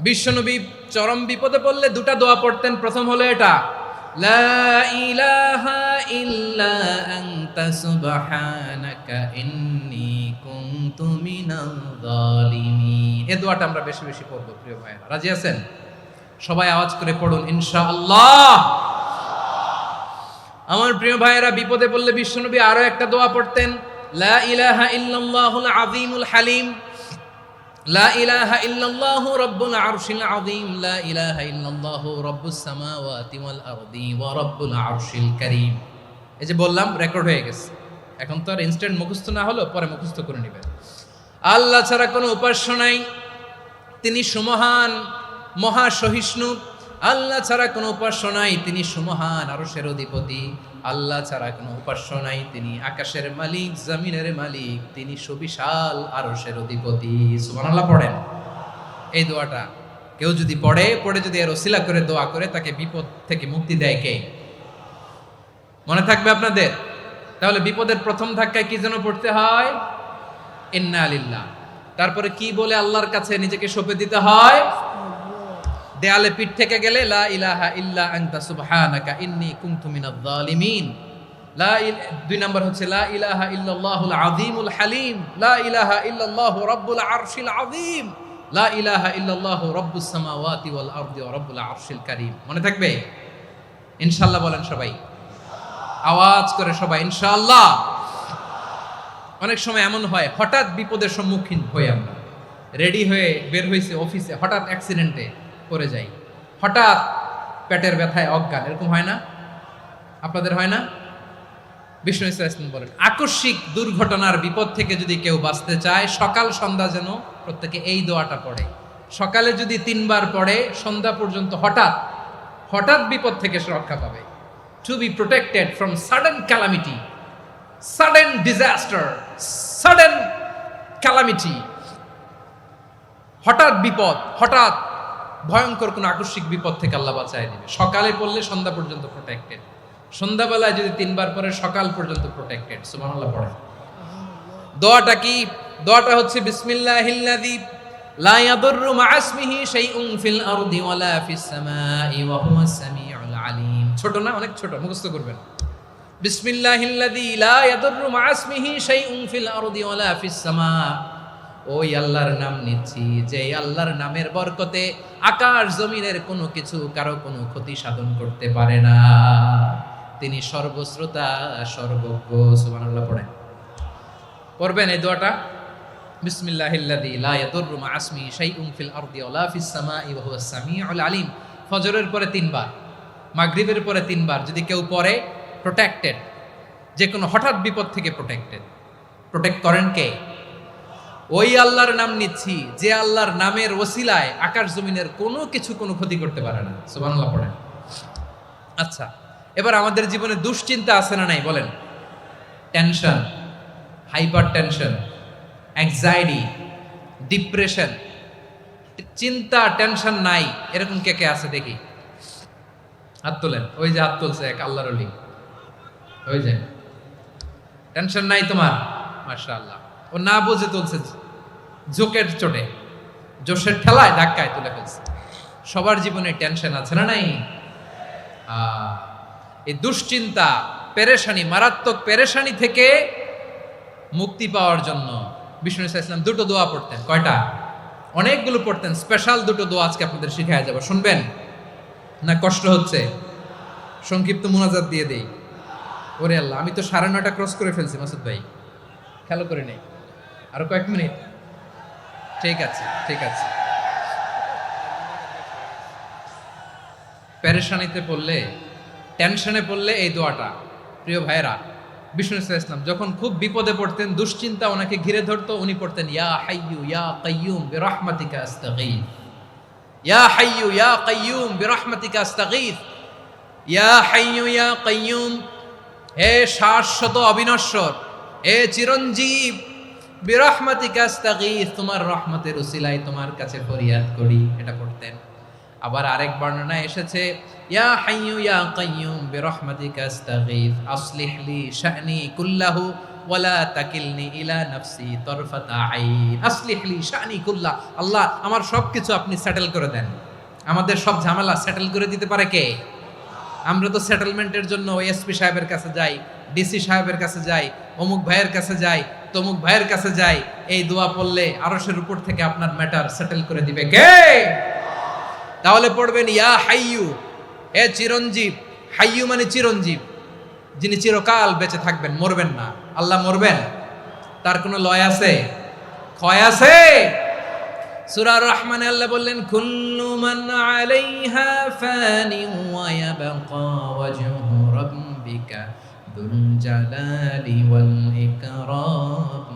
বিশ্বনবী চরম বিপদে পড়লে 2টা দোয়া পড়তেন। প্রথম হলো এটা, লা ইলাহা ইল্লা আনতা সুবহানাকা ইন্নী কুনতু মিনাল জালিমিন। এই দোয়াটা আমরা বেশি বেশি পড়ব প্রিয় ভাইরা। রাজি আছেন? সবাই আওয়াজ করে পড়ুন ইনশাআল্লাহ। আমার প্রিয় ভাইয়েরা, বিপদে পড়লে বিশ্বনবী আরো একটা দোয়া পড়তেন, লা ইলাহা ইল্লাল্লাহুল আযীমুল হালিম, লা ইলাহা ইল্লাল্লাহু রাব্বুল আরশিল আযীম, লা ইলাহা ইল্লাল্লাহু রাব্বুস সামাওয়াতি ওয়াল আরদি ওয়া রাব্বুল আরশিল কারীম। এই যে বললাম, রেকর্ড হয়ে গেছে। এখন তো আর ইনস্ট্যান্ট মুখস্থ না হলো, পরে মুখস্থ করে নেবেন। আল্লাহ ছাড়া কোনো উপাস্য নাই, তিনি সুমহান, মহা সহিষ্ণু। আল্লাহ ছাড়া কোনো উপাস্য নাই, তিনি সুমহান, আরশের অধিপতি। আল্লাহ ছাড়া কোনো উপাস্য নাই, তিনি আকাশের মালিক, জমিনের মালিক, তিনি সুবিশাল আরশের অধিপতি। সুবহানাল্লাহ পড়েন। এই দোয়াটা কেউ যদি পড়ে যদি এর ওসিলা করে দোয়া করে, তাকে বিপদ থেকে মুক্তি দেয় কে? মনে থাকবে আপনাদের? তাহলে বিপদের প্রথম ধাক্কায় কি যেন পড়তে হয়? ইন্না লিল্লাহ। তারপরে কি বলে আল্লাহর কাছে নিজেকে সঁপে দিতে হয়? দেয়ালে পিঠ থেকে গেলে লা ইলাহা ইল্লা আনতা সুবহানাকা ইন্নী কুনতু মিনাজ জালিমিন। দুই নম্বর হচ্ছে লা ইলাহা ইল্লাল্লাহুল আযীমুল হালিম, লা ইলাহা ইল্লাল্লাহু রাব্বুল আরশিল আযীম, লা ইলাহা ইল্লাল্লাহু রাব্বুস সামাওয়াতি ওয়াল আরদি ওয়া রাব্বুল আরশিল কারীম। মনে থাকবে? ইনশাআল্লাহ বলেন সবাই, আওয়াজ করে সবাই ইনশাআল্লাহ। অনেক সময় এমন হয়, হঠাৎ বিপদের সম্মুখীন হই আমরা, রেডি হয়ে বের হয়েছে অফিসে, হঠাৎ অ্যাক্সিডেন্টে পড়ে যাই, হঠাৎ পেটের ব্যথায় অজ্ঞান, এরকম হয় না? আপনাদের হয় না? বিষ্ণু ইসলাম বলেন, আকস্মিক দুর্ঘটনার বিপদ থেকে যদি কেউ বাঁচতে চায়, সকাল সন্ধ্যা যেন প্রত্যেকে এই দোয়াটা পড়ে। সকালে যদি 3 বার পড়ে, সন্ধ্যা পর্যন্ত হঠাৎ বিপদ থেকে সে রক্ষা পাবে। To be protected from sudden calamity, sudden disaster, sudden calamity, হঠাৎ বিপদ, হঠাৎ ভয়ঙ্কর কোন আকস্মিক বিপদ থেকে আল্লাহ বাঁচায় দিবে। সকালে পড়লে সন্ধ্যা পর্যন্ত প্রোটেক্টেড, সন্ধ্যাবেলায় যদি 3 বার পরে সকাল পর্যন্ত প্রোটেক্টেড। সুবহানাল্লাহ পড়ে। দোয়াটা কি? দোয়াটা হচ্ছে বিসমিল্লাহিল্লাযী লা ইয়াদুররু মা ইসমিহি শাইউন ফিল আরদি ওয়ালা ফিস সামাই ওয়া হুয়াস সামিউল আলিম। ছোট না? অনেক ছোট, মুখস্থ করবেন। বিসমিল্লাহিল্লাযী লা ইয়াদুররু মা ইসমিহি শাইউন ফিল আরদি ওয়ালা ফিস সামা। ওই আল্লাহর নাম নিচ্ছি, যে আল্লাহর নামের বরকতে আকাশ জমিনের কোনো কিছু কারো কোনো ক্ষতি সাধন করতে পারে না। তিনি সর্বশ্রোতা, সর্বজ্ঞ। সুবহানাল্লাহ পড়েন। পড়বেন এই দোয়াটা, বিসমিল্লাহিল্লাযী লা ইয়াদুররু মা ইসমিহি শাইউন ফিল আরদি ওয়ালা ফিস সামাই ওয়া হুয়াস সামিউল আলিম। ফজরের পরে 3 বার, মাগরিবের পরে 3 বার যদি কেউ পড়ে, প্রোটেক্টেড, যে কোনো হঠাৎ বিপদ থেকে প্রোটেক্টেড। প্রোটেক্ট করেন কে? ওই আল্লাহর নাম নিচ্ছি, যে আল্লাহর নামের ওসিলায় আকাশ জমিনের কোনো কিছু কোনো ক্ষতি করতে পারে না। সুবহানাল্লাহ পড়েন। আচ্ছা, এবার আমাদের জীবনে দুশ্চিন্তা আছে না নাই বলেন? Tension, hyper tension, anxiety, depression, চিন্তা, টেনশন নাই এরকম কে কে আছে দেখি? হাত তোলেন। ওই যে হাত তুলছে এক আল্লাহর ওলি, ওই যে। টেনশন নাই তোমার? মাশাআল্লাহ। ও না বুঝে তুলছে, জোকের চোটে, জোশের ঠেলায় ধাক্কায় তুলে ফেলছে। সবার জীবনে টেনশন আছে না নাই? এই দুশ্চিন্তা, পেরেশানি, মারাত্মক পেরেশানি থেকে মুক্তি পাওয়ার জন্য বিষ্ণু ইসলাম 2টো দোয়া পড়তেন। কয়টা? অনেকগুলো পড়তেন। স্পেশাল 2টো দোয়া আজকে আপনাদের শিখায় যাব, শুনবেন না? কষ্ট হচ্ছে? সংক্ষিপ্ত মুনাজাত দিয়ে দেই। ওরে আল্লাহ, আমি তো 9:30 ক্রস করে ফেলছি মাসুদ ভাই, খেয়াল করে নেই। আরো কয়েক মিনিট? ঠিক আছে, ঠিক আছে। পেরেশানিতে পড়লে, টেনশনে পড়লে এই দোয়াটা, প্রিয় ভাইরা, বিষ্ণু ইসলাম যখন খুব বিপদে পড়তেন, দুশ্চিন্তা ওনাকে ঘিরে ধরতো, উনি পড়তেন ইয়া হাইয়ু ইয়া কাইয়ুম বিরহমাতিকা আস্তাগীথ, ইয়া হাইয়ু ইয়া কাইয়ুম বিরহমাতিকা আস্তাগীথ, ইয়া হাইয়ু ইয়া কাইয়ুম, হে শাশ্বত অবিনশ্বর, হে চিরঞ্জীব, বিরহমাতিকা আস্তাগীথ, তোমার রহমতের উসিলায় তোমার কাছে ফরিয়াদ করি। এটা পড়তেন। আবার আরেক বর্ণনায় এসেছে ইয়া হাইয়ু ইয়া কাইয়ুম বিরহমাতিকা আস্তাগীথ আসলিহ লি শা'নি কুল্লাহু ওয়ালা তাকিলনি ইলা নাফসি তারফাতা আইন। আসলিহ লি শা'নি কুল্লাহ, আল্লাহ আমার সবকিছু আপনি সেটেল করে দেন। আমাদের সব ঝামেলা সেটেল করে দিতে পারে কে? আমরা তো সেটেলমেন্টের জন্য এসপি সাহেবের কাছে যাই, ডিসি সাহেবের কাছে যাই, অমুক ভাইয়ের কাছে যাই, তমুক ভাইয়ের কাছে যাই। এই দোয়া পড়লে আরশের উপর থেকে আপনার ম্যাটার সেটেল করে দিবে কে? তাহলে পড়বেন ইয়া হাইয়ু, হে চিরঞ্জীব। হাইয়ু মানে চিরঞ্জীব, যিনি চিরকাল বেঁচে থাকবেন, মরবেন না। আল্লাহ মরবেন? তার কোনো লয় আছে? ক্ষয় আছে? সূরা রহমানে আল্লাহ বললেন কুল্লু মান আলাইহা ফানি ওয়া ইয়াবকা ওয়াজহু রাব্বিকা যুল জালালি ওয়াল ইকরাম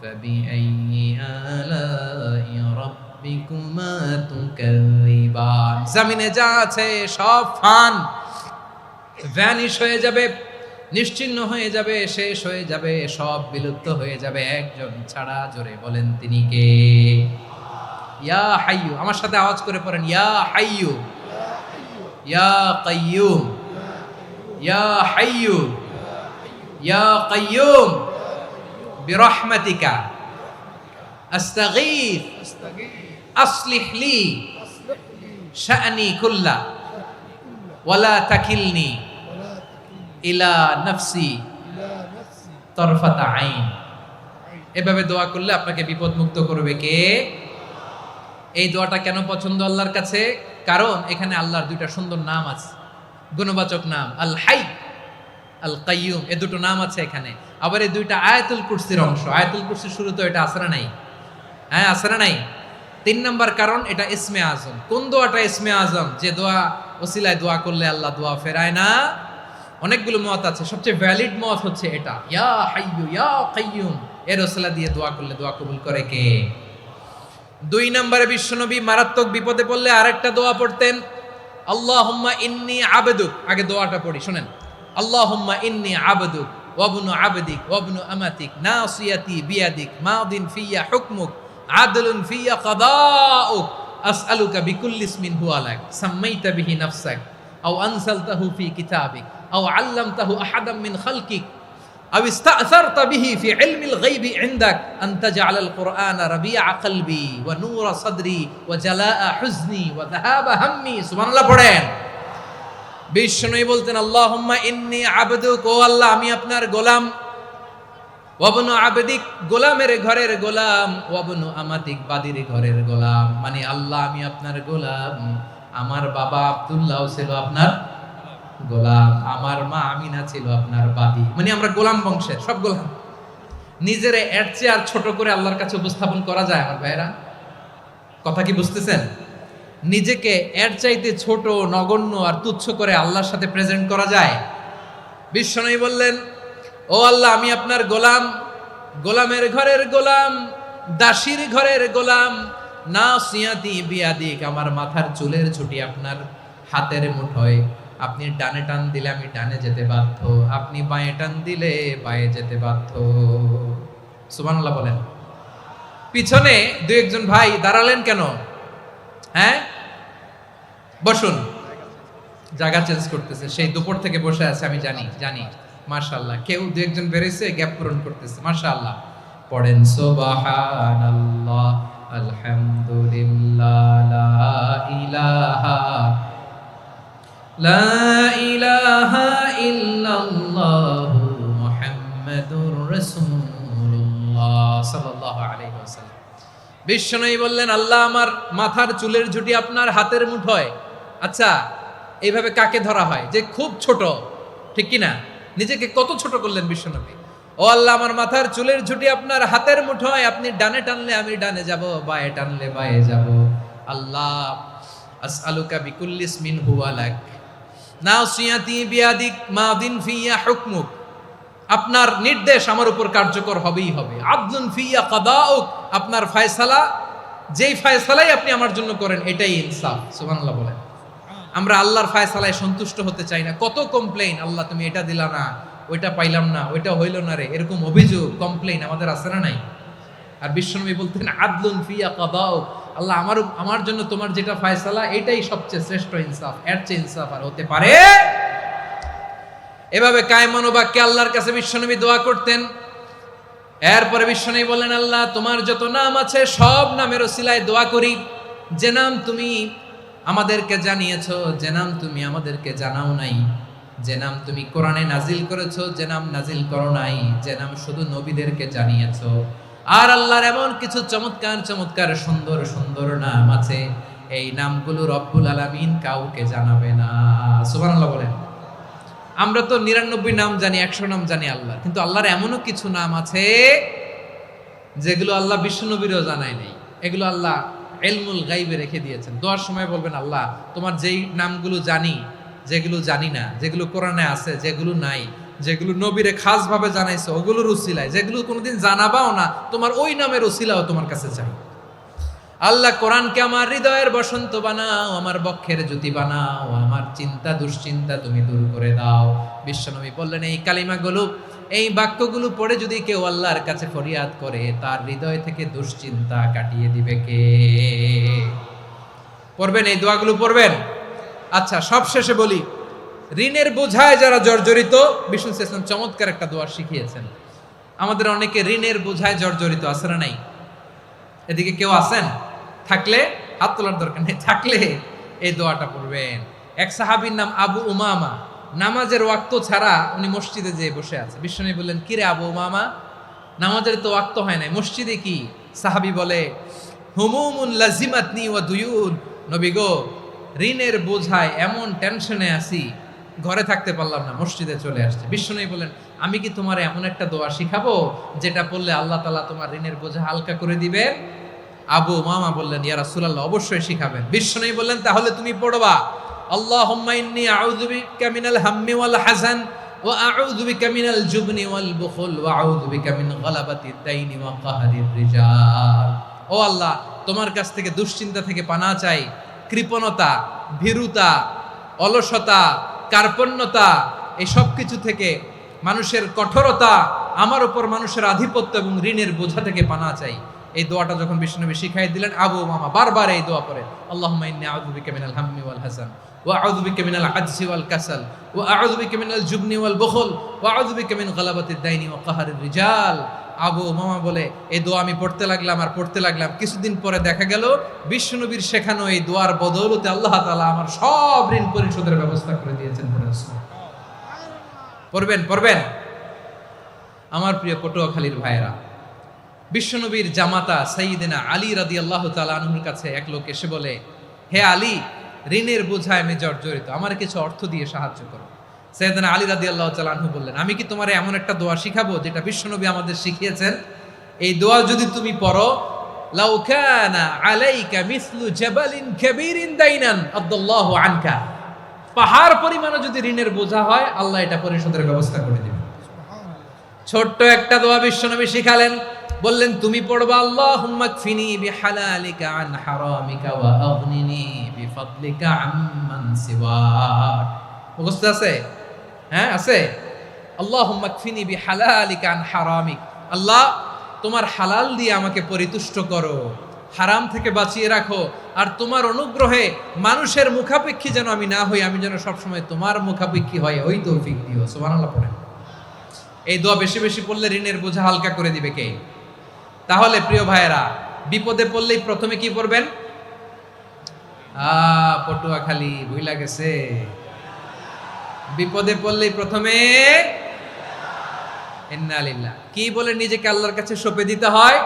ফাবিআইয়ি আলাই রাব্বিকুমা তুকাযিবান। জমিনে যা আছে সব ফান, ভ্যানিশ হয়ে যাবে, নিশ্চিহ্ন হয়ে যাবে, শেষ হয়ে যাবে, সব বিলুপ্ত হয়ে যাবে, একজন ছাড়া। জোরে বলেন তিনি কে? ইয়া হাইয়ু। আমার সাথে আওয়াজ করে পড়েন ইয়া হাইয়ু ইয়া কাইয়ুম ইয়া হাইয়ু ইয়া কাইয়ুম বিরহমাতিকা আস্তাগীথ أستغيث আসলিহ লি أصلح لي শা'নি কুল্লা ওয়ালা তাকিলনি ولا تكلني ইলা নাফসি إلى نفسي তরফাতা আইন। عين এভাবে দোয়া করলে আপনাকে বিপদ মুক্ত করবে কে? এই দোয়াটা কেন পছন্দ আল্লাহর কাছে? কারণ এখানে আল্লাহর দুইটা সুন্দর নাম আছে, গুণবাচক নাম, আল হাই, আল কাইয়ুম, এই দুটো নাম আছে এখানে। আবার এই দুইটা আয়াতুল কুরসির অংশ। আয়াতুল কুরসির শুরুতে এটা আছে না নাই? হ্যাঁ, আছে না নাই? 3 নাম্বার কারণ এটা ইসমে আজম। কোন দোয়াটা ইসমে আজম? যে দোয়া ওসিলায় দোয়া করলে আল্লাহ দোয়া ফেরায় না। অনেকগুলো মত আছে, সবচেয়ে ভ্যালিড মত হচ্ছে এটা, ইয়া হাইয়ু ইয়া কাইয়ুম, এর ওসিলা দিয়ে দোয়া করলে দোয়া কবুল করে কে? 2 নম্বরে বিশ্বনবী মারাত্মক বিপদে পড়লে আরেকটা দোয়া পড়তেন, আল্লাহুম্মা ইন্নী আবদুক। আগে দোয়াটা পড়ি, শুনেন। আল্লাহুম্মা ইন্নী আবদুক ওয়া ইবনু আবদিক ওয়া ইবনু আমাতিক নাসিয়াতি বিয়াদিক মাদিন ফিয়া হুকমুক আদলুন ফিয়া কাদাউক আসআলুকা বিকুল্লি ইসমিন হুয়া লাক সাম্মাইতা বিহি নাফসাক আও আনসালতাহু ফি কিতাবিক আও আল্লামতাহু আহাদাম মিন খালকিক أو استأثرت به في علم الغيب عندك أن تجعل القرآن ربيع قلبي ونور صدري وجلاء حزني وذهاب همي سبحان الله পড়েন। বিষ্ণুই বলতেন আল্লাহুম্মা ইন্নী আবদুক, ও আল্লাহ আমি আপনার গোলাম, ওয়াবনু আবদিক গোলামের ঘরের গোলাম, ওয়াবনু আমাতিক বাদির ঘরের গোলাম। মানে আল্লাহ আমি আপনার গোলাম, আমার বাবা আব্দুল্লাহ ছিল আপনার গোলাম, আমার মা আমিনা ছিল আপনার বাদী। মানে আমরা গোলাম বংশের, সব গোলাম। নিজের এর চেয়ে আর ছোট করে আল্লাহর কাছে উপস্থাপন করা যায় আমার ভাইরা? কথা কি বুঝতেছেন? নিজেকে এর চাইতে ছোট, নগণ্য আর তুচ্ছ করে আল্লাহর সাথে প্রেজেন্ট করা যায়? বিশ্বনবী বললেন, ও আল্লাহ আমি আপনার গোলাম, গোলামের ঘরের গোলাম, দাসীর ঘরের গোলাম, নাসিয়াতি বিয়াদিক, আমার মাথার চুলের ছুটি আপনার হাতের মুঠোয়। আপনি ডানে টান দিলে আমি ডানে যেতে বাধ্য, আপনি বাঁয়ে টান দিলে বাঁয়ে যেতে বাধ্য। সুবহানাল্লাহ বলেন। পিছনে 2-1 ভাই দাঁড়ালেন কেন? হ্যাঁ, বসুন। জায়গা চেঞ্জ করতেছে, সেই দুপুর থেকে বসে আছে আমি জানি। মাশাআল্লাহ, কেউ 2-1 বেরিয়েছে, গ্যাপ পূরণ করতেছে। মাশাআল্লাহ। পড়েন সুবহানাল্লাহ আলহামদুলিল্লাহ লা ইলাহা লা ইলাহা ইল্লাল্লাহু মুহাম্মাদুর রাসূলুল্লাহ সাল্লাল্লাহু আলাইহি ওয়াসাল্লাম। বিশ্বনবী বললেন, আল্লাহ আমার মাথার চুলের ঝুঁটি আপনার হাতের মুঠোয়। আচ্ছা, এইভাবে কাকে ধরা হয়? যে খুব ছোট, ঠিক কি না? নিজেকে কত ছোট করলেন বিশ্বনবী। ও আল্লাহ আমার মাথার চুলের ঝুঁটি আপনার হাতের মুঠোয়, আপনি ডানে টানলে আমি ডানে যাব, বাঁয়ে টানলে বাঁয়ে যাব। আল্লাহ আসআলুকা বিকুল্লি ইসমিন হুয়া লাক নাসিয়াতি বিয়াদিক মাদিন ফিয়া হুকমুক, আপনার নির্দেশ আমার উপর কার্যকর হবেই হবে। আদলুন ফিয়া কাদাউক, আপনার ফয়সালা, যেই ফয়সালাই আপনি আমার জন্য করেন এটাই ইনসাফ। সুবহানাল্লাহ বলেন। আমরা আল্লাহর ফয়সালায় সন্তুষ্ট হতে চাই না। কত কমপ্লেইন, আল্লাহ তুমি এটা দিলা না, ওইটা পাইলাম না, ওইটা হইল না রে, এরকম অভিযোগ, কমপ্লেইন আমাদের আছে না নাই? আর বিশ্বনবী বলতেন আদলুন ফিয়া কাদাউক, আল্লাহ আমার জন্য তোমার যেটা ফয়সালা এটাই সবচেয়ে শ্রেষ্ঠ ইনসাফ, এর চেয়ে ইনসাফ আর হতে পারে? এভাবে কায়মান বাক্যে আল্লাহর কাছে বিশ্বনবী দোয়া করতেন। এরপরে বিশ্বনবী বললেন, আল্লাহ তোমার যত নাম আছে সব নামের ওসিলায় দোয়া করি, যে নাম তুমি আমাদেরকে জানিয়েছো, যে নাম তুমি আমাদেরকে জানাও নাই, যে নাম তুমি কোরআনে নাজিল করেছো, যে নাম নাজিল করো নাই, যে নাম শুধু নবীদেরকে জানিয়েছো। আর আল্লাহর এমন কিছু চমৎকার চমৎকার সুন্দর সুন্দর নাম আছে, এই নামগুলো রব্বুল আলামিন কাউকে জানাবে না। সুবহানাল্লাহ বলেন। আমরা তো 99 নাম জানি, 100 নাম জানি আল্লাহ, কিন্তু আল্লাহর এমনও কিছু নাম আছে যেগুলো আল্লাহ বিশ্বনবীরও জানায় নাই। এগুলো আল্লাহ ইলমুল গায়বে রেখে দিয়েছেন। দোয়ার সময় বলবেন, আল্লাহ তোমার যেই নামগুলো জানি, যেগুলো জানি না, যেগুলো কোরআনে আছে, যেগুলো নাই, যেগুলো নবীরে খাস ভাবে জানাইছো ওগুলোর উসিলায়, যেগুলো কোনোদিন জানাবাও না, তোমার ওই নামের উসিলাও তোমার কাছে চাই। আল্লাহ কোরআনকে আমার হৃদয়ের বসন্ত বানাও, আমার বক্ষের জ্যোতি বানাও, আমার চিন্তা দুশ্চিন্তা তুমি দূর করে দাও। বিশ্বনবী বললেন, এই কালিমাগুলো, এই বাক্যগুলো পড়ে যদি কেউ আল্লাহর কাছে ফরিয়াদ করে, তার হৃদয় থেকে দুশ্চিন্তা কাটিয়ে দিবে কে? পড়বেন, এই দোয়াগুলো পড়বেন। আচ্ছা, সব শেষে বলি, ঋণের বোঝায় যারা জর্জরিত, বিষ্ণু ইসলাম চমৎকার একটা দোয়া শিখিয়েছেন। আমাদের অনেকে ঋণের বোঝায় জর্জরিত আছে না নাই? এদিকে কেউ আছেন? থাকলে হাত তোলার দরকার নেই, থাকলে এই দোয়াটা পড়বেন। এক সাহাবীর নাম আবু উমামা, নামাজের ওয়াক্ত ছাড়া উনি মসজিদে যেয়ে বসে আছে। বিশ্বনবী বললেন, কি রে আবু উমামা, নামাজের তো ওয়াক্ত হয় নাই, মসজিদে কি? সাহাবী বলে, হুমুমুন লাজিমাতনি ওয়া দুয়ুন, নবী গো, ঋণের বোঝায় এমন টেনশনে আছি, ঘরে থাকতে পারলাম না, মসজিদে চলে আসছে। বিশ্বনবী বলেন, আমি কি তোমার এমন একটা দোয়া শিখাবো যেটা পড়লে আল্লাহ তাআলা তোমার ঋণের বোঝা হালকা করে দিবে? আবু উমামা বললেন, ইয়া রাসূলুল্লাহ, অবশ্যই শিখাবেন। বিশ্বনবী বললেন, তাহলে তুমি পড়বা, আল্লাহুম্মা ইন্নী আউযু বিকা মিনাল হাম্মি ওয়াল হাযান ওয়া আউযু বিকা মিনাল জুবনি ওয়াল বুখল ওয়া আউযু বিকা মিন গালাবাতিদ দাইনি ওয়া কাহরির রিজাল। ও আল্লাহ, তোমার কাছ থেকে দুশ্চিন্তা থেকে পানাহ চাই, কৃপণতা, ভীরুতা, অলসতা, কার্পণ্যতা, এই সব কিছু থেকে, মানুষের কঠোরতা, আমার উপর মানুষের আধিপত্য এবং ঋণের বোঝা থেকে পানাহ চাই। এই দোয়াটা যখন বিশ্বনবী শিখাই দিলেন, আবু উমামা বারবার এই দোয়া পড়ে, আল্লাহুম্মা ইন্নী আউযু বিকা মিনাল হাম্মি ওয়াল হাযান ওয়া আউযু বিকা মিনাল আজজি ওয়াল কাসাল ওয়া আউযু বিকা মিনাল জুবনি ওয়াল বুখল ওয়া আউযু বিকা মিন গালাবাতিদ দাইনি ওয়া কাহরির রিজাল। আবু উমামা বলে, এই দোয়া আমি পড়তে লাগলাম আর পড়তে লাগলাম, কিছুদিন পরে দেখা গেল বিশ্বনবীর শেখানো এই দোয়ার বদৌলতে আল্লাহ তাআলা আমার সব ঋণ পরিশোধের ব্যবস্থা করে দিয়েছেন। পড়বেন পড়বেন। আমার প্রিয় পটুয়াখালীর ভাইয়েরা, বিশ্বনবীর জামাতা সাইয়্যিদিনা আলী রাদিয়াল্লাহু তাআলা আনহুর কাছে এক লোক এসে বলে, হে আলী, ঋণের বোঝায় আমি জর্জরিত, আমার কিছু অর্থ দিয়ে সাহায্য করো। সাইয়্যিদিনা আলী রাদিয়াল্লাহু তাআলা আনহু বললেন, আমি কি তোমারে এমন একটা দোয়া শিখাবো যেটা বিশ্বনবী আমাদের শিখিয়েছেন? এই দোয়া যদি তুমি পড়ো, লাউ কানা আলাইকা মিসলু জাবালিন কাবীরিন দাইনান আদাল্লাহু আনকা, পাহাড় পরিমাণে যদি ঋণের বোঝা হয়, আল্লাহ এটা পরিশোধের ব্যবস্থা করে দিবেন। ছোট্ট একটা দোয়া বিশ্বনবী শিখালেন, বললেন, তুমি পড়বা, আল্লাহুম্মা কফিনি বিহালালিকা আন হারামিকা ওয়া আগনিনি বিফাদলিকা আম্মান সিওয়াক। মুখস্থ আছে? হ্যাঁ, আছে। আল্লাহুম্মা কফিনি বিহালালিকা আন হারামিক, আল্লাহ তোমার হালাল দিয়ে আমাকে পরিতুষ্ট করো, হারাম থেকে বাঁচিয়ে রাখো, আর তোমার অনুগ্রহে মানুষের মুখাপেক্ষী যেন আমি না হই, আমি যেন সবসময় তোমার মুখাপেক্ষী হয়, ওই তৌফিক দিও। সুবহানাল্লাহ পড়েন। এই দোয়া বেশি বেশি পড়লে ঋণের বোঝা হালকা করে দিবে কে? তাহলে প্রিয় ভাইয়েরা, বিপদে পড়লেই প্রথমে কি পড়বেন? পটুয়াখালী ভুইলা গেছে। বিপদে পড়লেই প্রথমে ইন্না লিল্লাহ কি বলে নিজেকে আল্লাহর কাছে সঁপে দিতে হয়?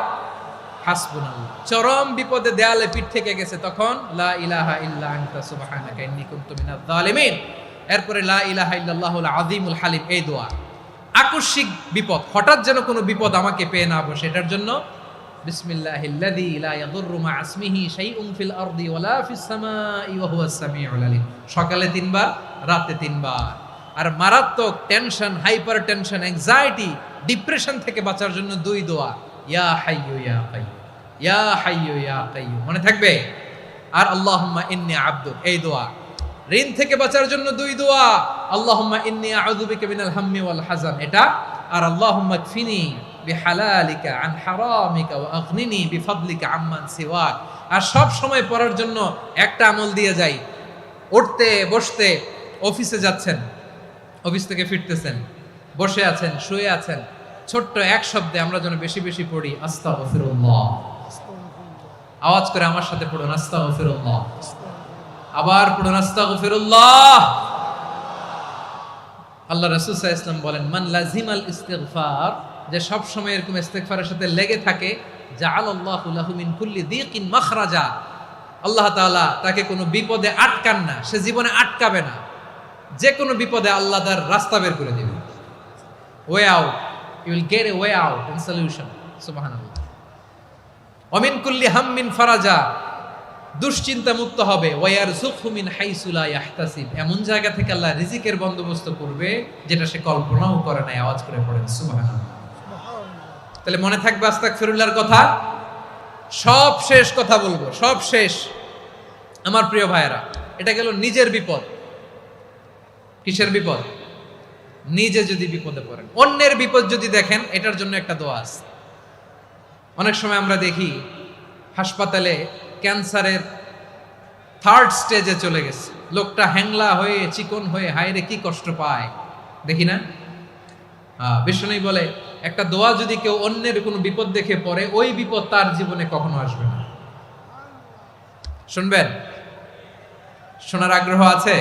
হাসবুনাল্লাহ। চরম বিপদে দেয়ালে পিঠ থেকে গেছে, তখন লা ইলাহা ইল্লা আনতা সুবহানাকা ইন্নী কুনতু মিনাজ জালিমিন। এরপরে লা ইলাহা ইল্লাল্লাহুল আযীমুল হালিম, এই দোয়া। আকস্মিক বিপদ, হঠাৎ যেন কোনো বিপদ আমাকে পেয়ে না বসে, এটার জন্য বিসমিল্লাহিল্লাযী লা ইয়াদুররু মা ইসমিহি শাইউন ফিল আরদি ওয়ালা ফিস সামাই ওয়া হুয়াস সামিউল আলিম। সকালে 3 বার, রাতে 3 বার। আর মারাত্মক tension, hyper tension, anxiety, depression থেকে বাঁচার জন্য 2 দোয়া, ইয়া হাইয়্যু ইয়া কাইয়্যুম, ইয়া হাইয়্যু ইয়া কাইয়্যুম, মনে থাকবে? আর আল্লাহুম্মা ইন্নী আবদুক, এই দোয়া। ঋণ থেকে বাঁচার জন্য 2 দোয়া, আল্লাহুম্মা ইন্নী আউযু বিকা মিনাল হাম্মি ওয়াল হাযান, এটা। আর আল্লাহুম্মা কফিনি বিহালালিকা আন হারামিকা ওয়া আগনিনি বিফাদলিকা আম্মান সিওয়াক। আর সব সময় পড়ার জন্য একটা আমল দিয়ে যাই, উঠতে বসতে, অফিসে যাচ্ছেন, অফিস থেকে ফিরতেছেন, বসে আছেন, শুয়ে আছেন, ছোট্ট এক শব্দে আমরা যেন বেশি বেশি পড়ি, আস্তাগফিরুল্লাহ। আওয়াজ করে আমার সাথে পড়ুন, আস্তাগফিরুল্লাহ। আবার পড়ুন, আস্তাগফিরুল্লাহ। আল্লাহ রাসূল সাল্লাল্লাহু আলাইহি ওয়াসাল্লাম বলেন, মান লাজিমাল ইস্তিগফার, যে সব সময় এরকম ইস্তিগফারের সাথে লেগে থাকে, জাআলাল্লাহু লাহু মিন কুল্লি যিকিন মাখরাজা, আল্লাহ তাআলা তাকে কোনো বিপদে আটকান না, সে জীবনে আটকাবে না, যে কোনো বিপদে আল্লাহ তার রাস্তা বের করে দিবেন। Way out, you will get a way out and solution. সুবহানাল্লাহ। ওয়া মিন কুল্লি হাম্মিন ফারাজা, দুশ্চিন্তা মুক্ত হবে। ওয়ায়ারযুকহু মিন হাইসু লা ইয়াহতাসিব, এমন জায়গা থেকে আল্লাহ রিজিকের বন্দোবস্ত করবে যেটা সে কল্পনাও করে নাই। আওয়াজ করে পড়েন সুবহানাল্লাহ। তাহলে মনে থাকবে আস্তাগফিরুল্লাহর কথা। সব শেষ কথা বলবো, সব শেষ। আমার প্রিয় ভাইয়েরা, এটা গেল নিজের বিপদ। কিসের বিপদ? নিজে যদি বিপদে পড়েন। অন্যের বিপদ যদি দেখেন, এটার জন্য একটা দোয়া আছে। অনেক সময় আমরা দেখি হাসপাতালে ক্যান্সারের 3rd স্টেজে চলে গেছে, লোকটা হ্যাংলা হয়ে, চিকন হয়ে, হায়রে কি কষ্ট পায়, দেখি না? বিষ্ণুই বলে, একটা দোয়া যদি কেউ অন্যের কোনো বিপদ দেখে পড়ে, ওই বিপদ তার জীবনে কখনো আসবে না। শুনবেন? শোনার আগ্রহ আছে?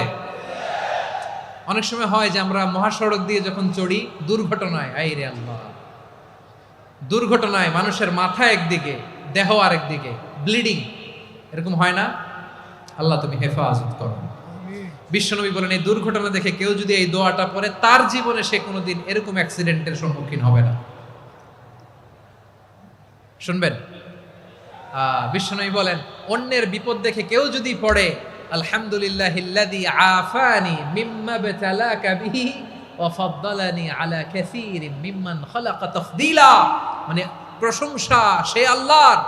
অনেক সময় হয় যে আমরা মহাসড়ক দিয়ে যখন চড়ি, দুর্ঘটনায়, আইরে আল্লাহ, দুর্ঘটনায় মানুষের মাথা একদিকে, দেহ আরেকদিকে, ব্লিডিং, এরকম হয় না? আল্লাহ তুমি হেফাজত করো। আমিন। বিশ্বনবী বলেন এই দুর্ঘটনা দেখে কেউ যদি এই দোয়াটা পড়ে, তার জীবনে সে কোনোদিন এরকম অ্যাক্সিডেন্টের সম্মুখীন হবে না। শুনবেন? বিশ্বনবী বলেন অন্যের বিপদ দেখে কেউ যদি পড়ে, আলহামদুলিল্লাহিল্লাযী আফানি মিম্মা বতালাকা বিহি ওয়া ফাদ্দালানি আলা কাসীরিন মিম্মান খালাকা তাফদীলা, মানে প্রশংসা সে আল্লাহর,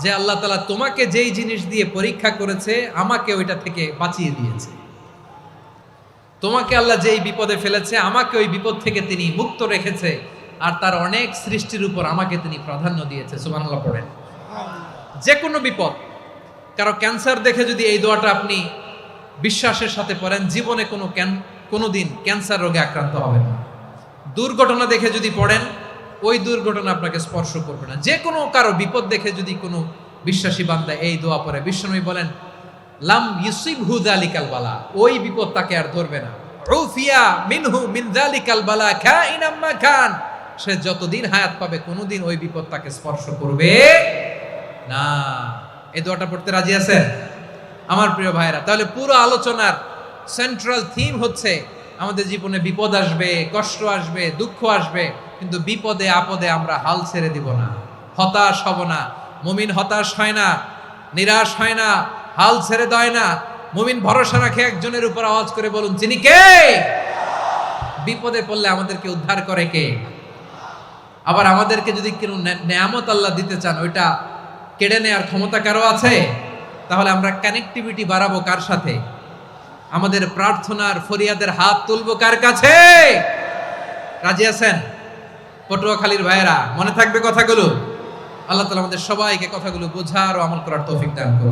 যে আল্লাহ তাআলা তোমাকে যেই জিনিস দিয়ে পরীক্ষা করেছে, আমাকে ওইটা থেকে বাঁচিয়ে দিয়েছে। তোমাকে আল্লাহ যেই বিপদে ফেলেছে, আমাকে ওই বিপদ থেকে তিনি মুক্ত রেখেছে, আর তার অনেক সৃষ্টির উপর আমাকে তিনি প্রাধান্য দিয়েছে। সুবহানাল্লাহ পড়েন। যে কোনো বিপদ, কারো ক্যান্সার দেখে যদি এই দোয়াটা আপনি বিশ্বাসের সাথে পড়েন, জীবনে কোনোদিন ক্যান্সার রোগে আক্রান্ত হবেন না। দুর্ঘটনা দেখে যদি পড়েন, ওই দুর্ঘটনা আপনাকে স্পর্শ করবে না। যে কোনো কারো বিপদ দেখে যদি কোনো বিশ্বাসী বান্দা এই দোয়া পড়ে, বিশ্বনবী বলেন লাম ইউসিবহু যালিকাল বালা, ওই বিপদ তাকে আর ধরবে না। উফিয়া মিনহু মিন যালিকাল বালা কাইনাম মা কান, সে যতদিন হায়াত পাবে কোনোদিন ওই বিপদ তাকে স্পর্শ করবে না। এই দোয়াটা পড়তে রাজি আছেন আমার প্রিয় ভাইরা? তাহলে পুরো আলোচনার সেন্ট্রাল থিম হচ্ছে আমাদের জীবনে বিপদ আসবে, কষ্ট আসবে, দুঃখ আসবে, কিন্তু বিপদে আপদে আমরা হাল ছেড়ে দিব না, হতাশ হব না। মুমিন হতাশ হয় না, নিরাশ হয় না, হাল ছেড়ে দেয় না। মুমিন ভরসা রাখে একজনের উপর। আওয়াজ করে বলুন, যিনি কে? বিপদে পড়লে আমাদেরকে উদ্ধার করে কে? আবার আমাদেরকে যদি কোনো নেয়ামত আল্লাহ দিতে চান, ওইটা কেড়ে নেওয়ার ক্ষমতা কারো আছে? তাহলে আমরা কানেক্টিভিটি বাড়াবো কার সাথে? আমাদের প্রার্থনার ফরিয়াদের হাত তুলবো কার কাছে? রাজি আছেন পটুয়াখালীর ভাইয়েরা? মনে থাকবে কথাগুলো? আল্লাহ তাআলা আমাদের সবাইকে কথাগুলো বোঝার ও আমল করার তৌফিক দান করুন।